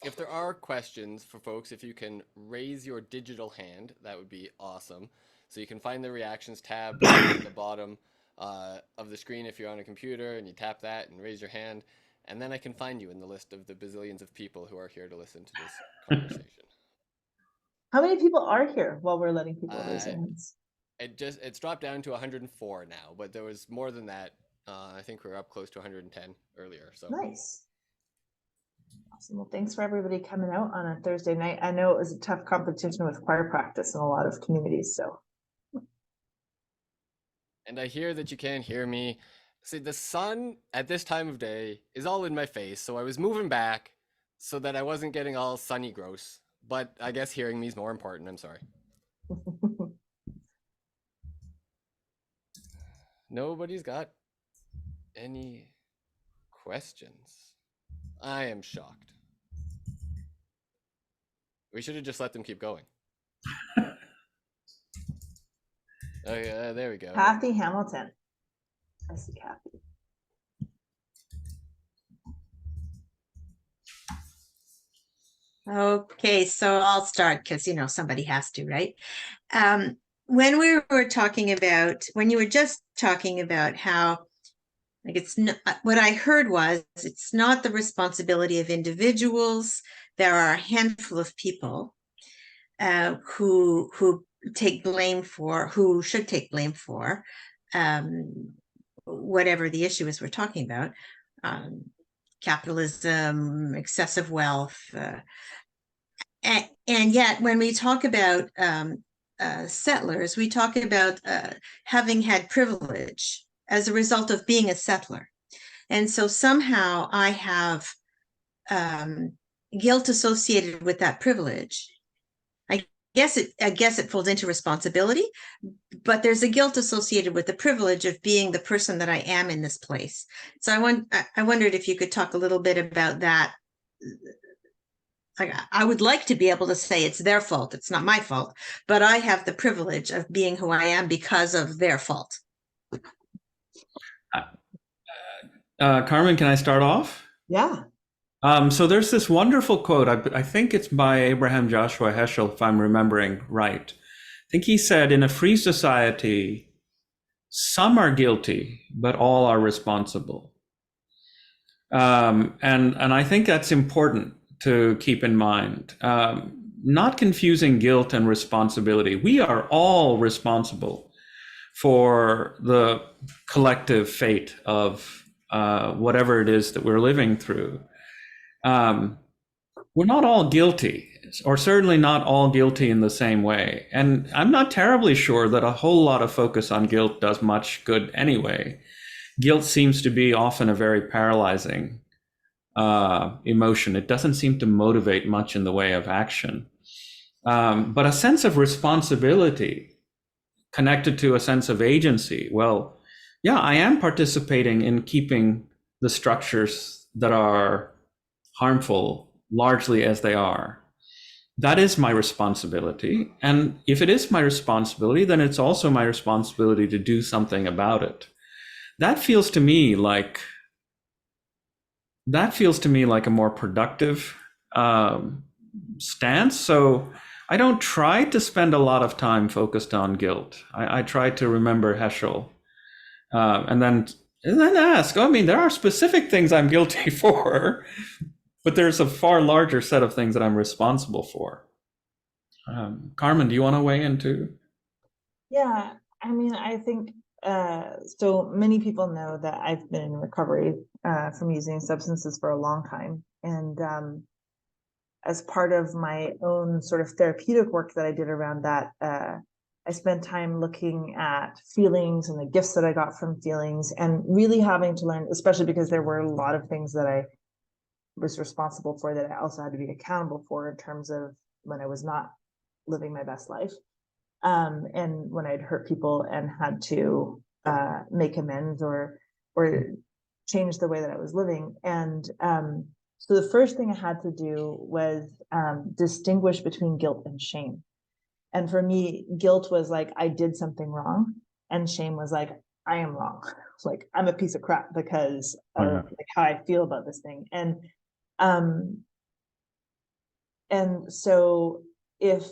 If there are questions for folks, if you can raise your digital hand, that would be awesome. So you can find the reactions tab at the bottom of the screen if you're on a computer, and you tap that and raise your hand, and then I can find you in the list of the bazillions of people who are here to listen to this conversation. How many people are here while we're letting people raise their hands? It's dropped down to 104 now, but there was more than that. I think we were up close to 110 earlier. So nice. Awesome. Well, thanks for everybody coming out on a Thursday night. I know it was a tough competition with choir practice in a lot of communities. So. And I hear that you can't hear me. See, the sun at this time of day is all in my face, so I was moving back so that I wasn't getting all sunny gross. But I guess hearing me is more important. I'm sorry. Nobody's got any questions. I am shocked. We should have just let them keep going. There we go. Kathy Hamilton. I see Kathy. Okay, so I'll start because, somebody has to, right? When we were talking about, when you were just talking about how, like, it's not, what I heard was it's not the responsibility of individuals. There are a handful of people who take blame for, who should take blame for whatever the issue is we're talking about. Capitalism, excessive wealth, and yet when we talk about settlers, we talk about having had privilege as a result of being a settler. And so somehow I have guilt associated with that privilege. I guess it falls into responsibility, but there's a guilt associated with the privilege of being the person that I am in this place. So I wondered if you could talk a little bit about that. Like, I would like to be able to say it's their fault. It's not my fault, but I have the privilege of being who I am because of their fault. Carmen, can I start off? Yeah. So there's this wonderful quote. I think it's by Abraham Joshua Heschel, if I'm remembering right. I think he said, in a free society, some are guilty, but all are responsible. And I think that's important to keep in mind. Not confusing guilt and responsibility. We are all responsible for the collective fate of whatever it is that we're living through. We're not all guilty, or certainly not all guilty in the same way. And I'm not terribly sure that a whole lot of focus on guilt does much good anyway. Guilt seems to be often a very paralyzing emotion. It doesn't seem to motivate much in the way of action. But a sense of responsibility connected to a sense of agency. Well, yeah, I am participating in keeping the structures that are harmful largely as they are. That is my responsibility. And if it is my responsibility, then it's also my responsibility to do something about it. That feels to me like a more productive stance. So I don't try to spend a lot of time focused on guilt. I try to remember Heschel and then ask, there are specific things I'm guilty for, but there's a far larger set of things that I'm responsible for. Carmen, do you want to weigh in too? Yeah, I think so many people know that I've been in recovery from using substances for a long time. And as part of my own sort of therapeutic work that I did around that, I spent time looking at feelings and the gifts that I got from feelings, and really having to learn, especially because there were a lot of things that I was responsible for that I also had to be accountable for in terms of when I was not living my best life. And when I'd hurt people and had to make amends or change the way that I was living. And so the first thing I had to do was distinguish between guilt and shame. And for me, guilt was like, I did something wrong. And shame was like, I am wrong. It's like, I'm a piece of crap because of like how I feel about this thing. And so if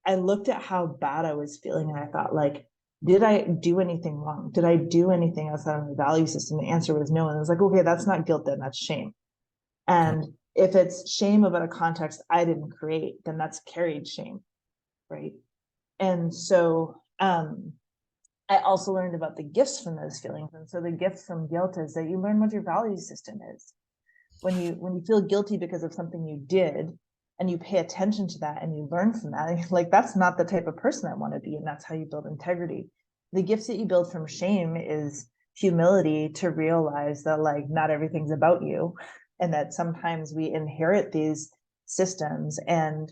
I looked at how bad I was feeling and I thought, like, did I do anything wrong? Did I do anything outside of my value system? The answer was no. And I was like, okay, that's not guilt, then that's shame. And if it's shame about a context I didn't create, then that's carried shame, right? And so I also learned about the gifts from those feelings. And so the gift from guilt is that you learn what your value system is. When you feel guilty because of something you did, and you pay attention to that and you learn from that, like, that's not the type of person I want to be. And that's how you build integrity. The gifts that you build from shame is humility to realize that like not everything's about you, and that sometimes we inherit these systems, and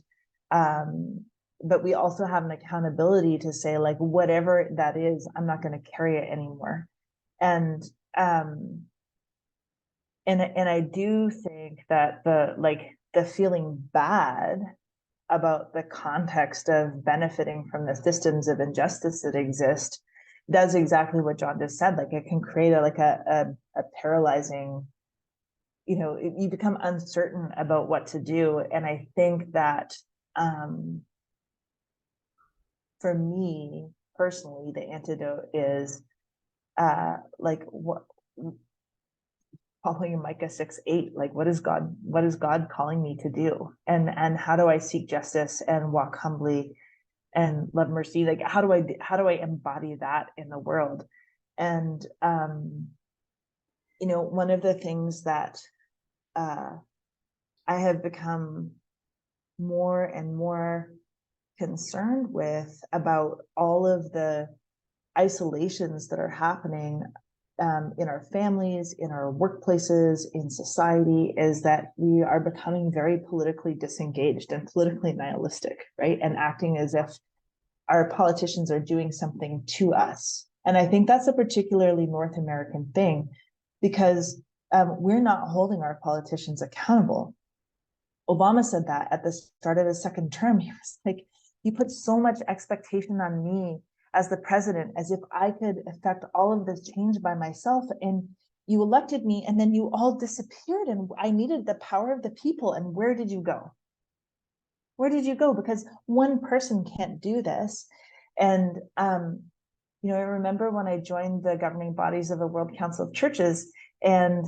but we also have an accountability to say like whatever that is, I'm not going to carry it anymore. And I do think that the feeling bad about the context of benefiting from the systems of injustice that exist does exactly what John just said. Like it can create a paralyzing, you become uncertain about what to do. And I think that for me personally, the antidote is like what following Micah 6:8, like what is God calling me to do? And how do I seek justice and walk humbly and love mercy? Like how do I embody that in the world? And one of the things that I have become more and more concerned with about all of the isolations that are happening in our families, in our workplaces, in society, is that we are becoming very politically disengaged and politically nihilistic, right? And acting as if our politicians are doing something to us. And I think that's a particularly North American thing, because we're not holding our politicians accountable. Obama said that at the start of his second term. He was like, you put so much expectation on me as the president, as if I could affect all of this change by myself. And you elected me, and then you all disappeared, and I needed the power of the people. And where did you go? Where did you go? Because one person can't do this. And, I remember when I joined the governing bodies of the World Council of Churches, and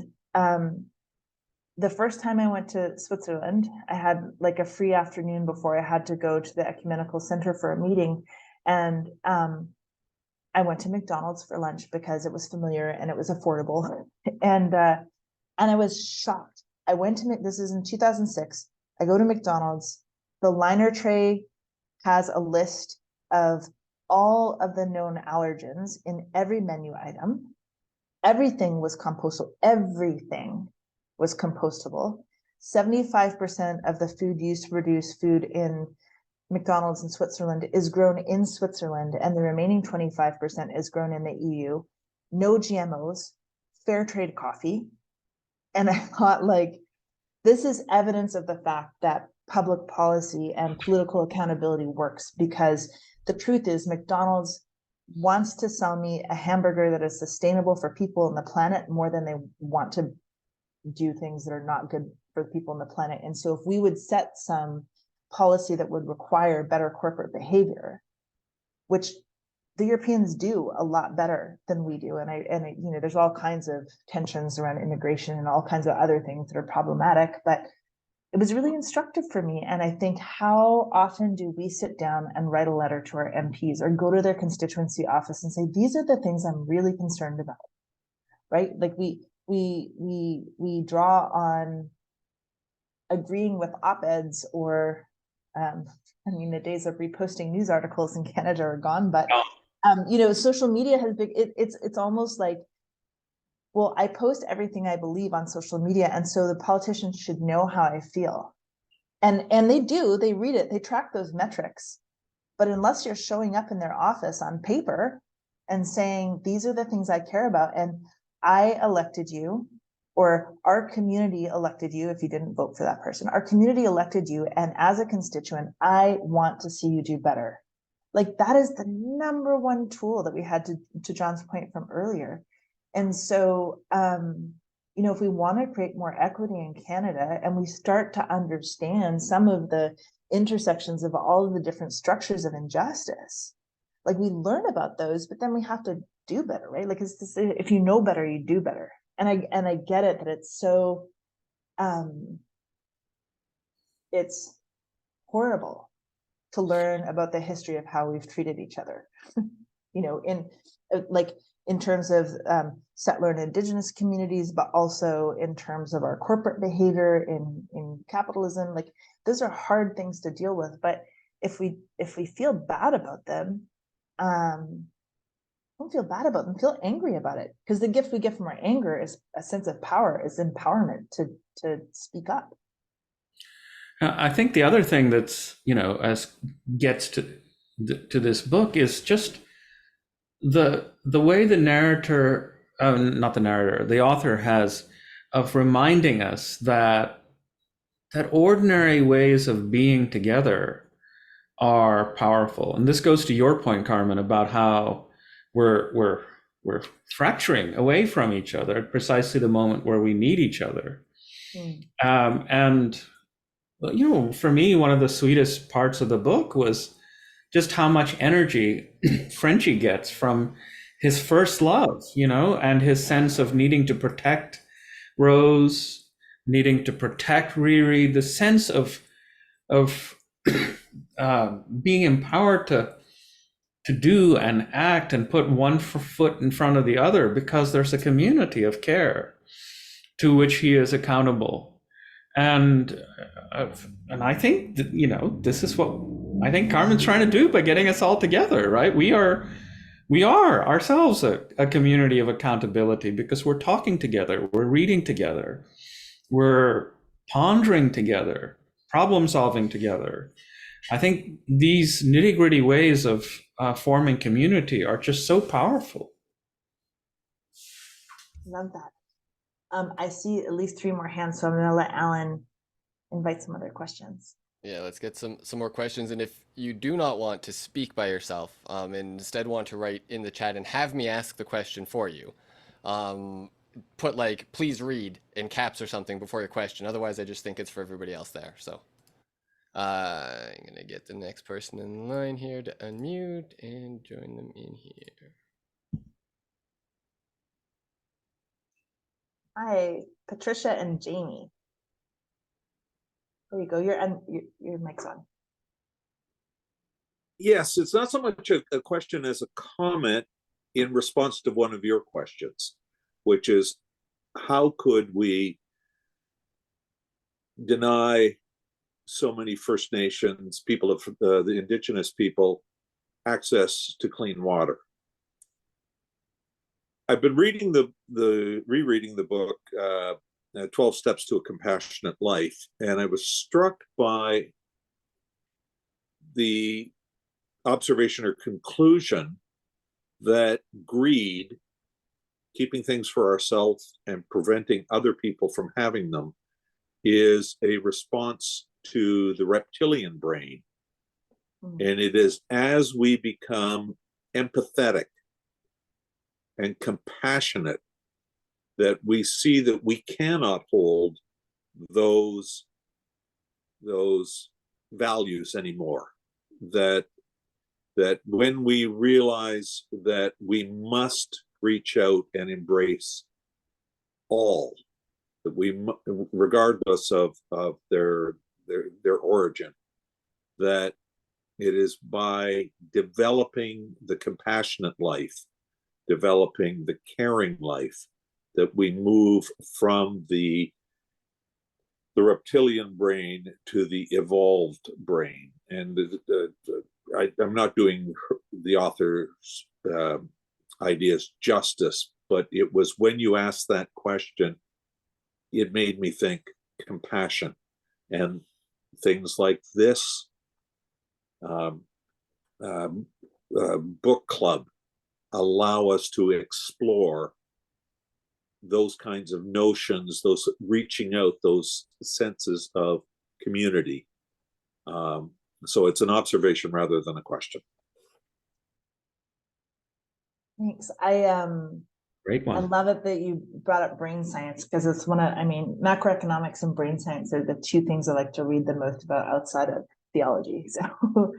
the first time I went to Switzerland, I had like a free afternoon before I had to go to the ecumenical center for a meeting. And I went to McDonald's for lunch because it was familiar and it was affordable. And I was shocked. I went to, this is in 2006. I go to McDonald's. The liner tray has a list of all of the known allergens in every menu item. Everything was compostable. Everything was compostable. 75% of the food used to produce food in McDonald's in Switzerland is grown in Switzerland, and the remaining 25% is grown in the EU. No GMOs, fair trade coffee. And I thought, like, this is evidence of the fact that public policy and political accountability works, because the truth is McDonald's wants to sell me a hamburger that is sustainable for people on the planet more than they want to do things that are not good for the people on the planet. And so if we would set some policy that would require better corporate behavior, which the Europeans do a lot better than we do. And there's all kinds of tensions around immigration and all kinds of other things that are problematic, but it was really instructive for me. And I think, how often do we sit down and write a letter to our MPs or go to their constituency office and say, these are the things I'm really concerned about, right? Like we draw on agreeing with op-eds, or the days of reposting news articles in Canada are gone, but social media has been, it's almost like, well, I post everything I believe on social media, and so the politicians should know how I feel. And they do, they read it, they track those metrics. But unless you're showing up in their office on paper and saying, these are the things I care about, and I elected you, or our community elected you, if you didn't vote for that person, our community elected you, and as a constituent, I want to see you do better. Like, that is the number one tool that we had, to John's point from earlier. And so, if we want to create more equity in Canada, and we start to understand some of the intersections of all of the different structures of injustice, like, we learn about those, but then we have to do better, right? Like, if you know better, you do better. And I get it that it's so, it's horrible to learn about the history of how we've treated each other, in terms of settler and Indigenous communities, but also in terms of our corporate behavior in capitalism. Like, those are hard things to deal with. But if we feel bad about them, don't feel bad about them, feel angry about it. Because the gift we get from our anger is a sense of power, is empowerment to speak up. I think the other thing that's, as gets to this book is just the way the narrator, not the narrator, the author has of reminding us that ordinary ways of being together are powerful. And this goes to your point, Carmen, about how we're fracturing away from each other at precisely the moment where we need each other. And for me, one of the sweetest parts of the book was just how much energy Frenchie gets from his first love, and his sense of needing to protect Rose, needing to protect Riri, the sense of being empowered to do and act and put one foot in front of the other because there's a community of care to which he is accountable. And I think that, this is what I think Carmen's trying to do by getting us all together, right? We are ourselves a community of accountability because we're talking together, we're reading together, we're pondering together, problem solving together. I think these nitty-gritty ways of forming community are just so powerful. Love that. I see at least 3 more hands, so I'm going to let Alan invite some other questions. Yeah, let's get some more questions. And if you do not want to speak by yourself, and instead want to write in the chat and have me ask the question for you, put like, please read in caps or something before your question. Otherwise, I just think it's for everybody else there. So I'm going to get the next person in line here to unmute and join them in here. Hi, Patricia and Jamie. There you go. Your mic's on. Yes, it's not so much a question as a comment in response to one of your questions, which is how could we deny so many First Nations people of the indigenous people access to clean water? I've been rereading the book, 12 Steps to a Compassionate Life, and I was struck by the observation or conclusion that greed, keeping things for ourselves and preventing other people from having them, is a response to the reptilian brain. And it is as we become empathetic and compassionate that we see that we cannot hold those values anymore. That when we realize that we must reach out and embrace all, that we, regardless of their origin, that it is by developing the compassionate life, developing the caring life, that we move from the reptilian brain to the evolved brain. And I'm not doing the author's ideas justice, but it was when you asked that question, it made me think compassion. And things like this book club allow us to explore those kinds of notions, those reaching out, those senses of community. So it's an observation rather than a question. Thanks. Great one. I love it that you brought up brain science, because it's macroeconomics and brain science are the 2 things I like to read the most about outside of theology. So,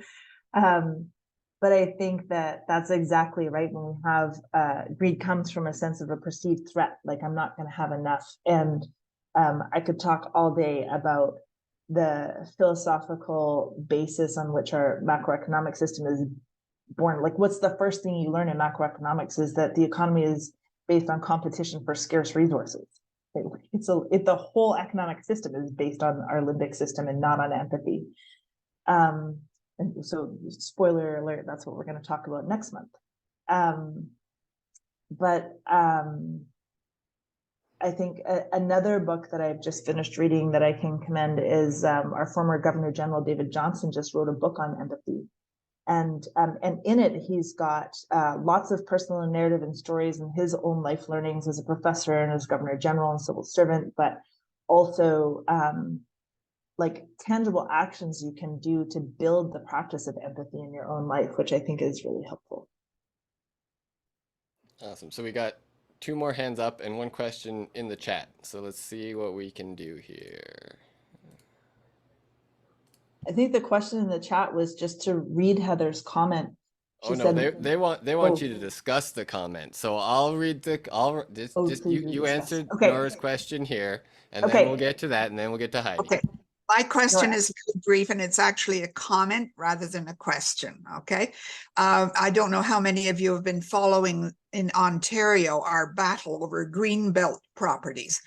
but I think that that's exactly right. When we have greed comes from a sense of a perceived threat, like I'm not going to have enough. And I could talk all day about the philosophical basis on which our macroeconomic system is born. Like, what's the first thing you learn in macroeconomics is that the economy is based on competition for scarce resources. The whole economic system is based on our limbic system and not on empathy. And so, spoiler alert, that's what we're going to talk about next month. but I think another book that I've just finished reading that I can commend is our former Governor General David Johnson just wrote a book on empathy. And in it, he's got lots of personal narrative and stories and his own life learnings as a professor and as Governor General and civil servant, but also like tangible actions you can do to build the practice of empathy in your own life, which I think is really helpful. Awesome. So we got 2 more hands up and 1 question in the chat. So let's see what we can do here. I think the question in the chat was just to read Heather's comment. She said, they want you to discuss the comment. So I'll read you answered Nora's question here, and then we'll get to that, and then we'll get to Heidi. Okay. My question is brief, and it's actually a comment rather than a question. Okay. I don't know how many of you have been following in Ontario our battle over greenbelt properties.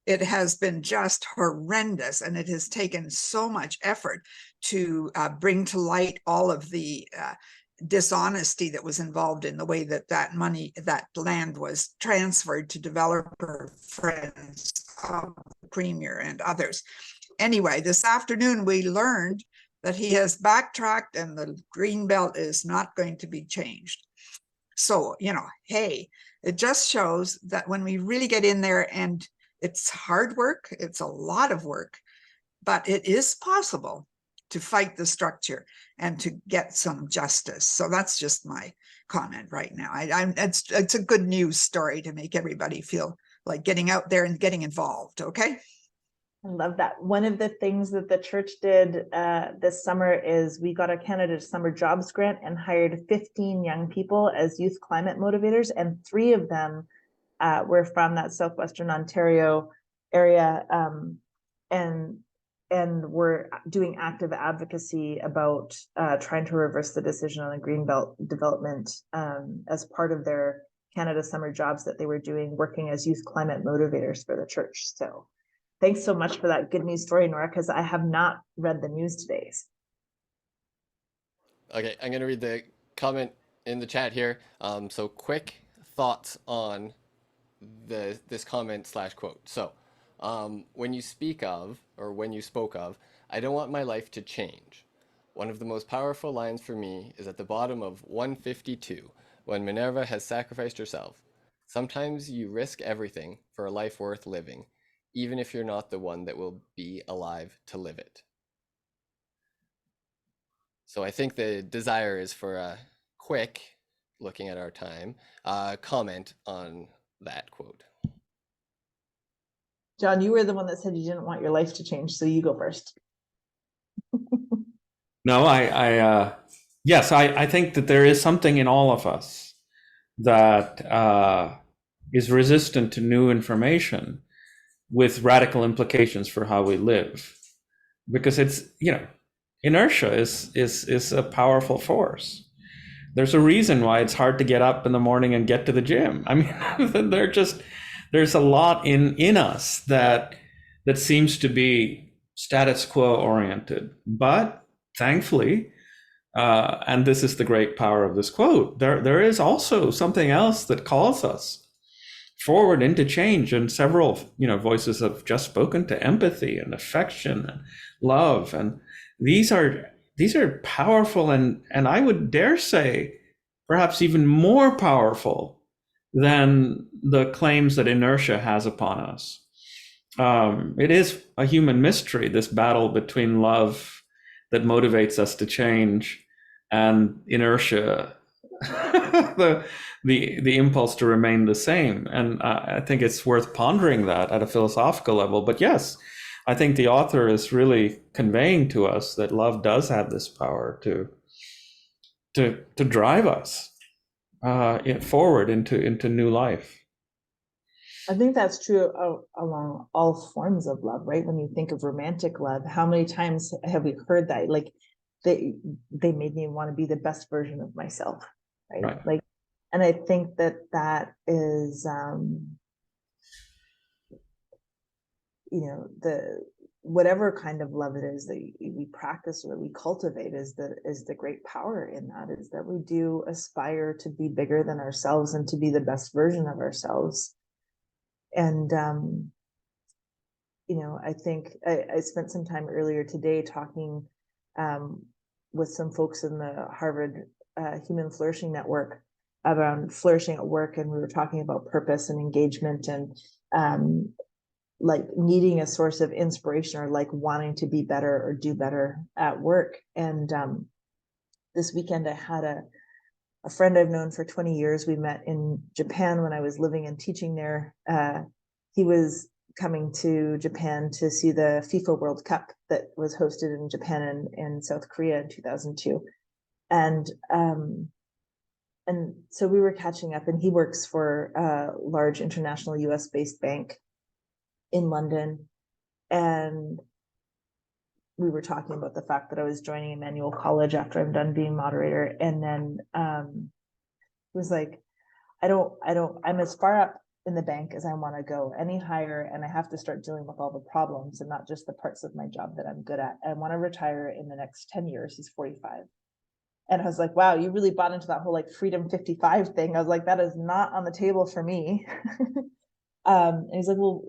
It has been just horrendous, and it has taken so much effort to bring to light all of the dishonesty that was involved in the way that that land was transferred to developer friends of the premier and others. Anyway, this afternoon we learned that he has backtracked and the green belt is not going to be changed. So, hey, it just shows that when we really get in there, and it's hard work, it's a lot of work, but it is possible to fight the structure and to get some justice. So that's just my comment right now. It's a good news story to make everybody feel like getting out there and getting involved. Okay. I love that. One of the things that the church did this summer is we got a Canada Summer Jobs Grant and hired 15 young people as youth climate motivators, and 3 of them were from that Southwestern Ontario area, and we're doing active advocacy about trying to reverse the decision on the Greenbelt development as part of their Canada Summer Jobs that they were doing, working as youth climate motivators for the church. So thanks so much for that good news story, Nora, because I have not read the news today. Okay, I'm going to read the comment in the chat here. So quick thoughts on this comment / quote. So when you spoke of, I don't want my life to change. One of the most powerful lines for me is at the bottom of 152, when Minerva has sacrificed herself. Sometimes you risk everything for a life worth living, even if you're not the one that will be alive to live it. So I think the desire is for a quick, looking at our time, comment on that quote. John, you were the one that said you didn't want your life to change, so you go first. No, yes, I think that there is something in all of us that is resistant to new information with radical implications for how we live, because it's, inertia is a powerful force. There's a reason why it's hard to get up in the morning and get to the gym. I mean, there's a lot in us that seems to be status quo oriented, but thankfully, and this is the great power of this quote, there is also something else that calls us forward into change, and several voices have just spoken to empathy and affection and love, and these are powerful, and I would dare say perhaps even more powerful than the claims that inertia has upon us. It is a human mystery, this battle between love that motivates us to change and inertia, the impulse to remain the same. And I think it's worth pondering that at a philosophical level. But yes, I think the author is really conveying to us that love does have this power to drive us forward into new life. I think that's true along all forms of love, right? When you think of romantic love, how many times have we heard that? Like, they made me want to be the best version of myself, right? Like, and I think that is, whatever kind of love it is that we practice or that we cultivate is the great power in that, is that we do aspire to be bigger than ourselves and to be the best version of ourselves. And I think I spent some time earlier today talking with some folks in the Harvard Human Flourishing Network around flourishing at work, and we were talking about purpose and engagement, and like needing a source of inspiration, or like wanting to be better or do better at work. And this weekend I had a friend I've known for 20 years. We met in Japan when I was living and teaching there. He was coming to Japan to see the FIFA World Cup that was hosted in Japan and South Korea in 2002. And so we were catching up, and he works for a large international US based bank in London. And we were talking about the fact that I was joining Emmanuel College after I'm done being moderator. And then he was like, I'm as far up in the bank as I want to go, any higher, and I have to start dealing with all the problems and not just the parts of my job that I'm good at. I want to retire in the next 10 years. He's 45. And I was like, wow, you really bought into that whole like Freedom 55 thing. I was like, that is not on the table for me. And he's like, well,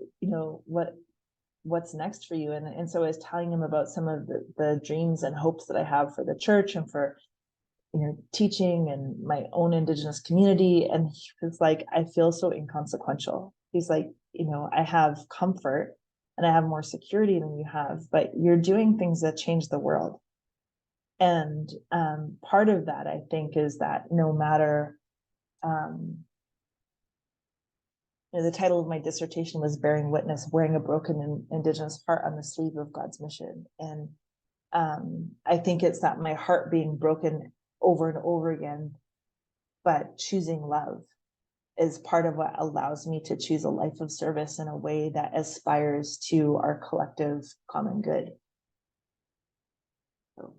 what's next for you? And so I was telling him about some of the dreams and hopes that I have for the church and for teaching and my own Indigenous community. And he was like, I feel so inconsequential. He's like, I have comfort and I have more security than you have, but you're doing things that change the world. And part of that, I think, is that no matter, the title of my dissertation was Bearing Witness, Wearing a Broken Indigenous Heart on the Sleeve of God's Mission. And I think it's that my heart being broken over and over again, but choosing love is part of what allows me to choose a life of service in a way that aspires to our collective common good. So,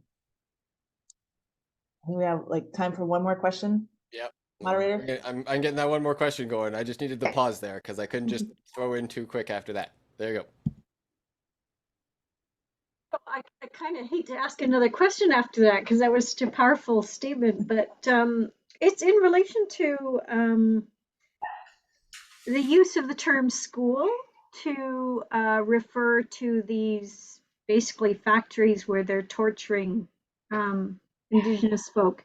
I think we have like time for one more question. Yep. Moderator? I'm getting that one more question going. I just needed to pause there because I couldn't just throw in too quick after that. There you go. I kind of hate to ask another question after that because that was such a powerful statement, but it's in relation to the use of the term school to refer to these basically factories where they're torturing Indigenous folk.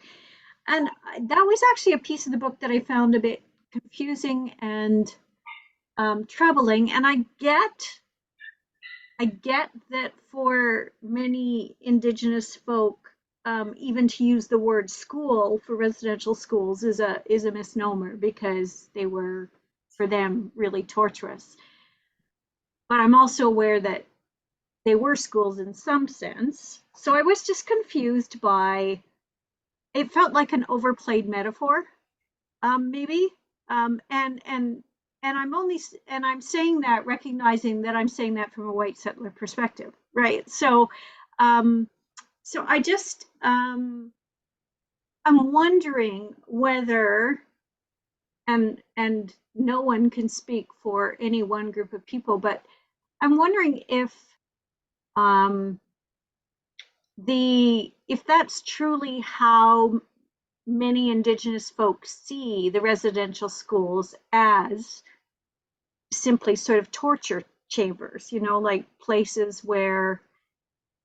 And that was actually a piece of the book that I found a bit confusing and troubling. And I get that for many Indigenous folk, even to use the word school for residential schools is a misnomer because they were, for them, really torturous. But I'm also aware that they were schools in some sense. So I was just confused by, it felt like an overplayed metaphor, maybe. And I'm saying that recognizing that I'm saying that from a white settler perspective, right? So I just I'm wondering whether, and no one can speak for any one group of people, but I'm wondering if that's truly how many Indigenous folks see the residential schools, as simply sort of torture chambers, like places where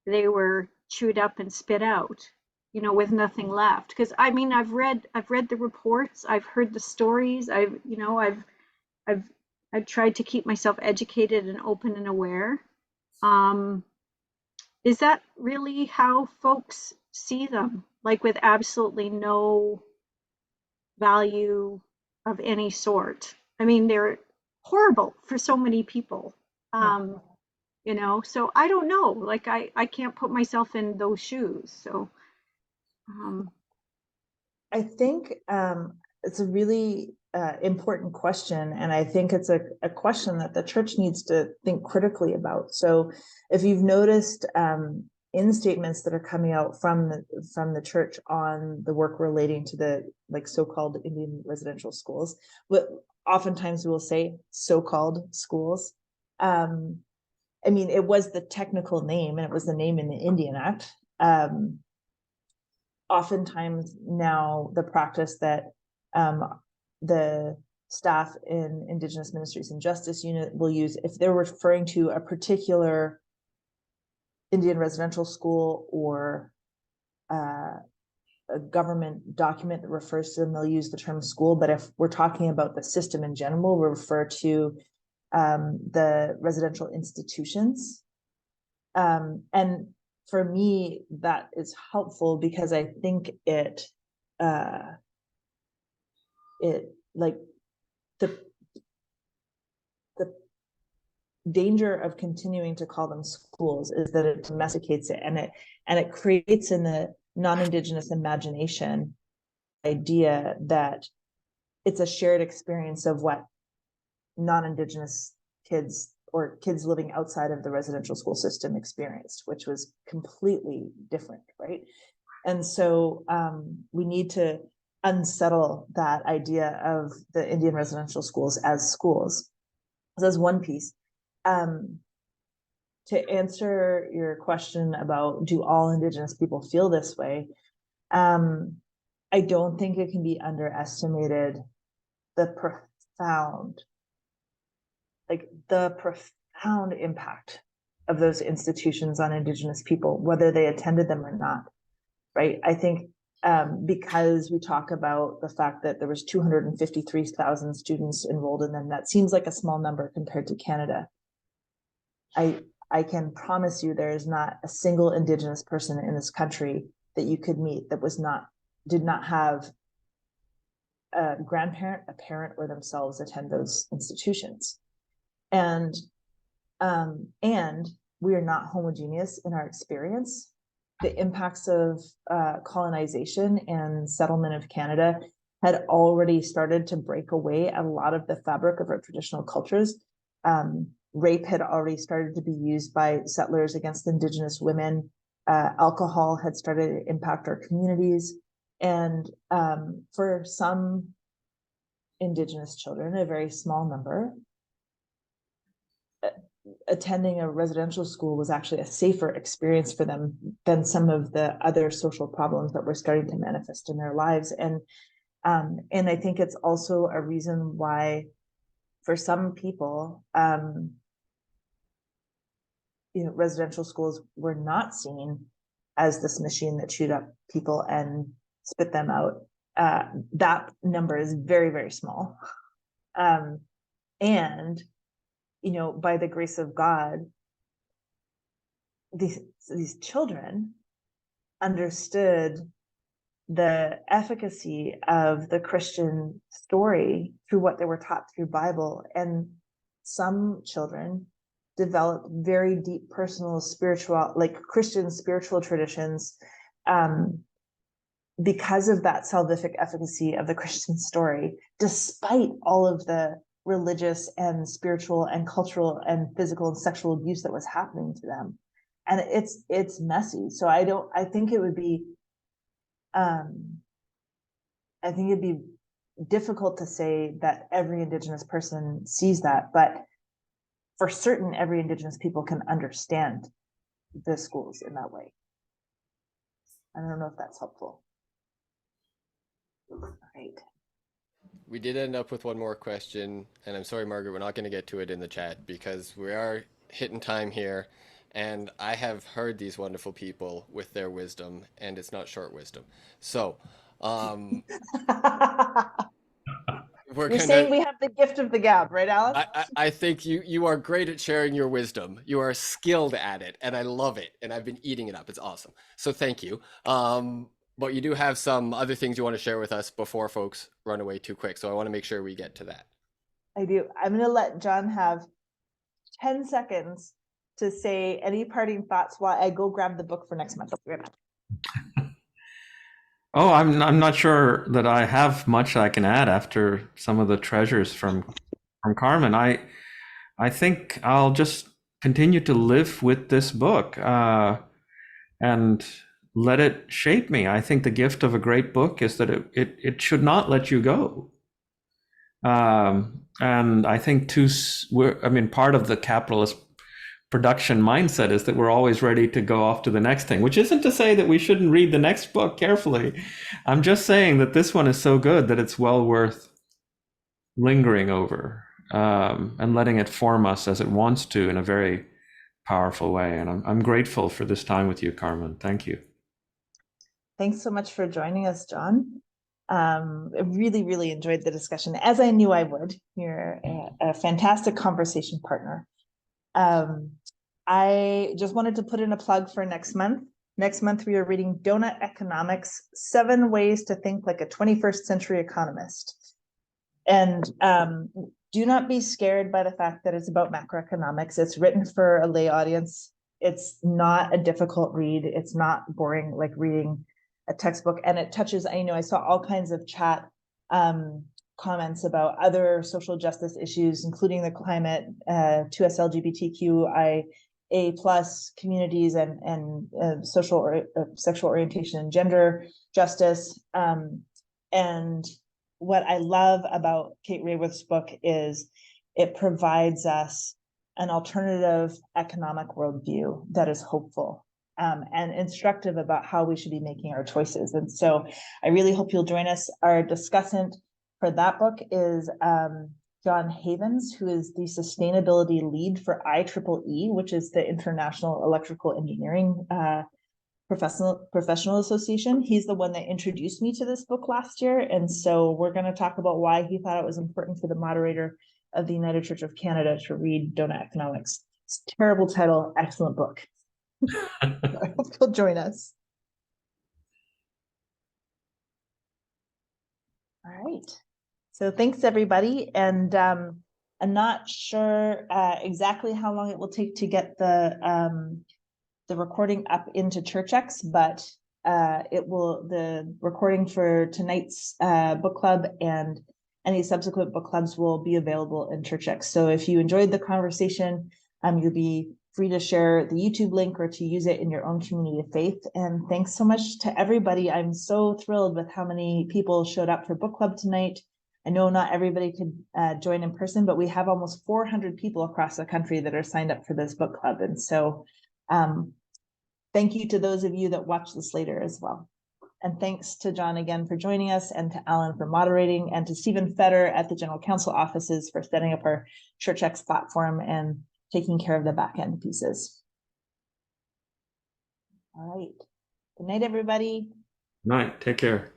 they were chewed up and spit out, with nothing left. Because I mean, I've read the reports, I've heard the stories, I've tried to keep myself educated and open and aware. Is that really how folks see them? Like with absolutely no value of any sort? I mean, they're horrible for so many people, so I don't know, like I can't put myself in those shoes. So I think it's a really important question, and I think it's a question that the church needs to think critically about. So if you've noticed in statements that are coming out from the church on the work relating to the so-called Indian residential schools, but oftentimes we will say so-called schools, I mean, it was the technical name and it was the name in the Indian Act. Oftentimes now the practice that the staff in Indigenous Ministries and Justice Unit will use, if they're referring to a particular Indian residential school or a government document that refers to them, they'll use the term school. But if we're talking about the system in general, we'll refer to the residential institutions. And for me, that is helpful because I think it like the danger of continuing to call them schools is that it domesticates it, and it creates in the non-Indigenous imagination idea that it's a shared experience of what non-Indigenous kids or kids living outside of the residential school system experienced, which was completely different, right? And so we need to unsettle that idea of the Indian residential schools as schools. So that's one piece. To answer your question about do all Indigenous people feel this way, I don't think it can be underestimated the profound impact of those institutions on Indigenous people, whether they attended them or not, right? I think because we talk about the fact that there was 253,000 students enrolled in them, that seems like a small number compared to Canada. I can promise you there is not a single Indigenous person in this country that you could meet that did not have a grandparent, a parent, or themselves attend those institutions. And we are not homogeneous in our experience. The impacts of colonization and settlement of Canada had already started to break away a lot of the fabric of our traditional cultures. Rape had already started to be used by settlers against Indigenous women. Alcohol had started to impact our communities. And for some Indigenous children, a very small number, attending a residential school was actually a safer experience for them than some of the other social problems that were starting to manifest in their lives. And I think it's also a reason why, for some people, residential schools were not seen as this machine that chewed up people and spit them out. That number is very, very small. And by the grace of God, these children understood the efficacy of the Christian story through what they were taught through Bible. And some children developed very deep personal spiritual, like Christian spiritual traditions, because of that salvific efficacy of the Christian story, despite all of the religious and spiritual and cultural and physical and sexual abuse that was happening to them. And it's messy. So I think it would be difficult to say that every Indigenous person sees that, but for certain, every Indigenous people can understand the schools in that way. I don't know if that's helpful. All right. We did end up with one more question, and I'm sorry, Margaret, we're not going to get to it in the chat because we are hitting time here, and I have heard these wonderful people with their wisdom, and it's not short wisdom. So, You're saying we have the gift of the gab, right, Alan? I think you are great at sharing your wisdom. You are skilled at it, and I love it, and I've been eating it up. It's awesome. So thank you. But you do have some other things you want to share with us before folks run away too quick. So I want to make sure we get to that. I do. I'm going to let John have 10 seconds to say any parting thoughts while I go grab the book for next month. Oh, I'm not sure that I have much I can add after some of the treasures from Carmen. I think I'll just continue to live with this book and let it shape me. I think the gift of a great book is that it should not let you go. And I think part of the capitalist production mindset is that we're always ready to go off to the next thing, which isn't to say that we shouldn't read the next book carefully. I'm just saying that this one is so good that it's well worth lingering over, and letting it form us as it wants to in a very powerful way. And I'm grateful for this time with you, Carmen. Thank you. Thanks so much for joining us, John. I really, really enjoyed the discussion, as I knew I would. You're a fantastic conversation partner. I just wanted to put in a plug for next month. Next month, we are reading Donut Economics, 7 Ways to Think Like a 21st Century Economist. And do not be scared by the fact that it's about macroeconomics. It's written for a lay audience. It's not a difficult read. It's not boring like reading a textbook. And it touches, I saw all kinds of chat comments about other social justice issues, including the climate, 2S LGBTQIA+ communities, and social or sexual orientation and gender justice. And what I love about Kate Raworth's book is it provides us an alternative economic worldview that is hopeful, and instructive about how we should be making our choices. And so I really hope you'll join us. Our discussant for that book is John Havens, who is the sustainability lead for IEEE, which is the International Electrical Engineering Professional Association. He's the one that introduced me to this book last year. And so we're going to talk about why he thought it was important for the moderator of the United Church of Canada to read Donut Economics. It's a terrible title, excellent book. I hope you'll join us. All right. So thanks, everybody. And I'm not sure exactly how long it will take to get the recording up into ChurchX, but the recording for tonight's book club and any subsequent book clubs will be available in ChurchX. So if you enjoyed the conversation, you'll be free to share the YouTube link or to use it in your own community of faith. And thanks so much to everybody. I'm so thrilled with how many people showed up for book club tonight. I know not everybody could join in person, but we have almost 400 people across the country that are signed up for this book club. And so thank you to those of you that watch this later as well. And thanks to John again for joining us, and to Alan for moderating, and to Stephen Fetter at the General Council offices for setting up our ChurchX platform and taking care of the back end pieces. All right. Good night, everybody. Night. Take care.